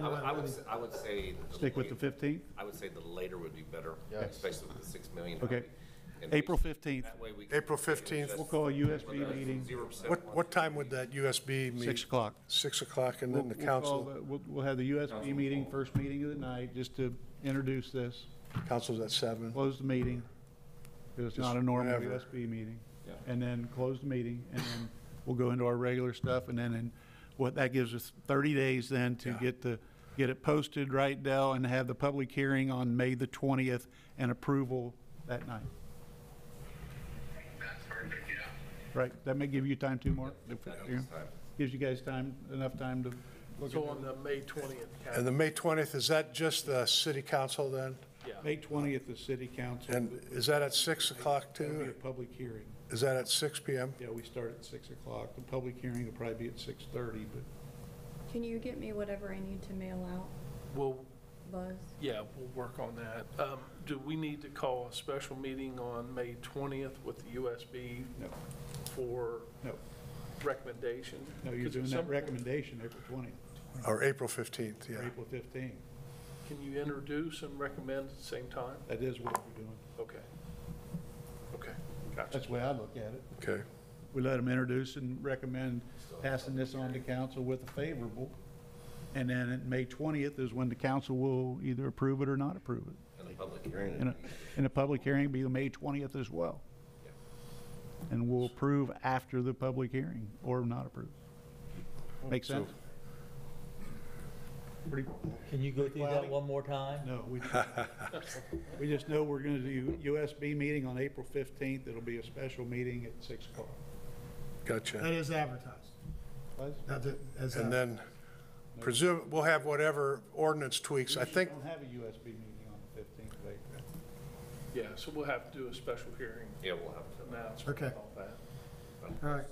I would say. stick with the 15th? I would say the later would be better, Yes. especially with the 6 million. Okay. And April 15th, that way we can- April 15th. we'll call a USB meeting, 0%. What time would that USB meet? 6 o'clock. 6 o'clock, and then the We'll call council, We'll have the USB meeting, first meeting of the night, just to introduce this, council's at 7. close the meeting, because it's not a normal whenever. USB meeting. And then close the meeting, and then we'll go into our regular stuff, and then what, that gives us 30 days then to Yeah. get it posted, right, Dell, and have the public hearing on May the 20th and approval that night. That's perfect, yeah. Right, that may give you time too, Mark? If- That you know, gives time. Gives you guys time, enough time to look So at on the May 20th. And the May 20th, is that just the city council then? Yeah. May 20th, the city council. And is that at 6 o'clock That'll be a too? public hearing. Is that at 6 PM? Yeah, we start at 6 o'clock. The public hearing will probably be at 6:30, but Can you get me whatever I need to mail out, Well, Buzz? yeah, we'll work on that. Do we need to call a special meeting on May 20th with the USB no, for no, recommendation? no, you're 'Cause at doing some that point- recommendation April 20th, Or April 15th, or yeah. April 15th. Can you introduce and recommend at the same time? That is what we're doing. Okay. Okay, gotcha. That's the way I look at it. Okay. We let them introduce and recommend passing this on to council with a favorable. And then at May 20th is when the council will either approve it or not approve it. And the public hearing. And a public hearing will be the May 20th as well. And we'll approve after the public hearing or not approve. Make sense? Pretty, Can you go through that one more time? no, we just know we're gonna do USB meeting on April 15th. It'll be a special meeting at 6 o'clock. That Gotcha. is advertised. That's it, as And advertised. then presume, we'll have whatever ordinance tweaks. I think, We don't have a USB meeting on the 15th of April. Yeah, so we'll have to do a special hearing Yeah, we'll have to. announcement Okay. and all that. All right,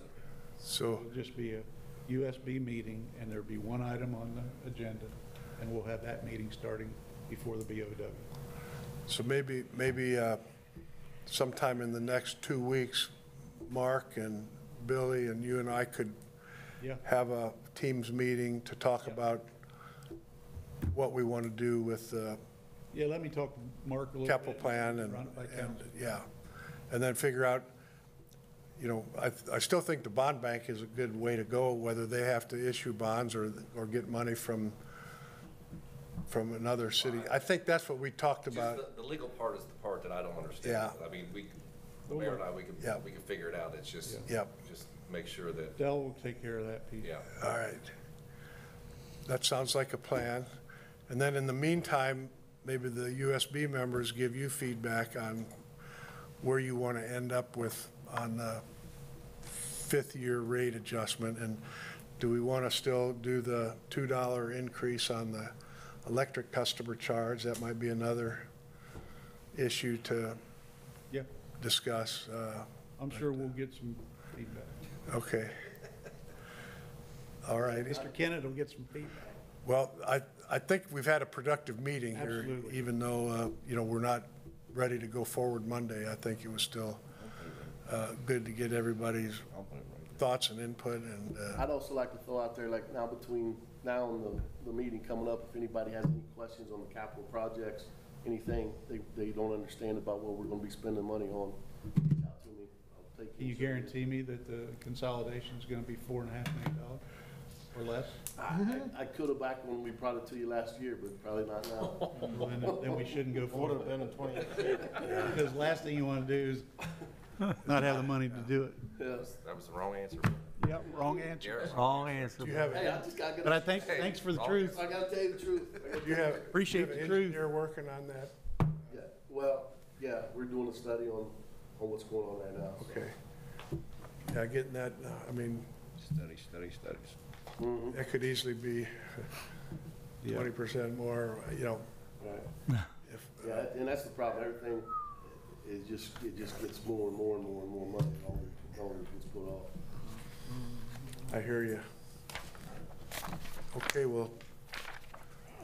so, It'll just be a USB meeting, and there'll be one item on the agenda, and we'll have that meeting starting before the BOW. so maybe sometime in the next 2 weeks, Mark and Billy and you and I could Yeah, have a Teams meeting to talk about what we want to do with the yeah, let me talk to Mark a little bit. capital plan and, Run it by council. yeah. and then figure out, you know, I still think the bond bank is a good way to go, whether they have to issue bonds or get money from another city. I think that's what we talked about. Just the legal part is the part that I don't understand. Yeah. I mean, the mayor and I, we can figure it out. It's just, Yep. just make sure that, Dell will take care of that piece. yeah. All right. That sounds like a plan. And then in the meantime, maybe the USB members give you feedback on where you want to end up with on the fifth-year rate adjustment. And do we want to still do the $2 increase on the electric customer charge? That might be another issue to Yeah, discuss. I'm sure we'll get some feedback. Okay. All righty. Mr. Kennett will get some feedback. Well, I think we've had a productive meeting here. Absolutely. Even though, you know, we're not ready to go forward Monday. I think it was still good to get everybody's thoughts and input. And I'd also like to throw out there, like now between now and the meeting coming up, if anybody has any questions on the capital projects, anything they don't understand about what we're gonna be spending money on, reach out to me. I'll take Can you guarantee me that the consolidation is going to be $4.5 million or less? I could have back when we brought it to you last year, but probably not now. Well, then we shouldn't go Would forward. have been in 2018. Because last thing you want to do is not have the money to do it. Yes. That was the wrong answer. Yep, wrong answer. Garrett? Wrong answer. do you have, Hey, I just gotta get. But I think, thanks for the truth. I gotta tell you the truth. do you have? Appreciate do you have the an truth. engineer working on that? Yeah, well, yeah, we're doing a study on what's going on right now. so. Okay. Yeah, getting that, I mean, Studies. it could easily be Yeah. 20% more, you know. Right. If, Yeah, and that's the problem. Everything it just gets more and more and more and more money. All it gets put off. I hear you. Okay, well,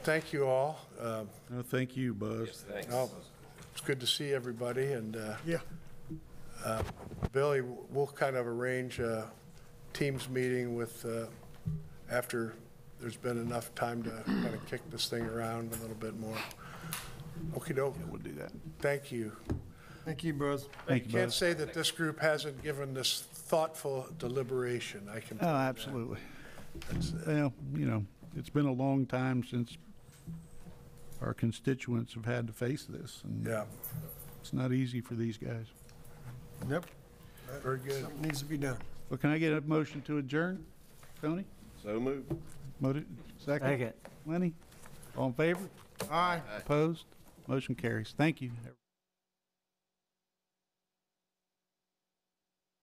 thank you all. No, thank you, Buzz. Thanks. No, it's good to see everybody, and Yeah. Billy, we'll kind of arrange a Teams meeting with, after there's been enough time to kind of kick this thing around a little bit more. Okey-doke. We'll do that. Thank you. Thank you, Buzz. Thank you, Can't Buzz. say that this group hasn't given this thoughtful deliberation, I can tell Oh, you that. absolutely. Well, you know, it's been a long time since our constituents have had to face this, and Yeah, it's not easy for these guys. Yep, very good. something needs to be done. Well, can I get a motion to adjourn? Tony? So moved. Second? Second. Lenny? All in favor? Aye. Opposed? Motion carries. Thank you.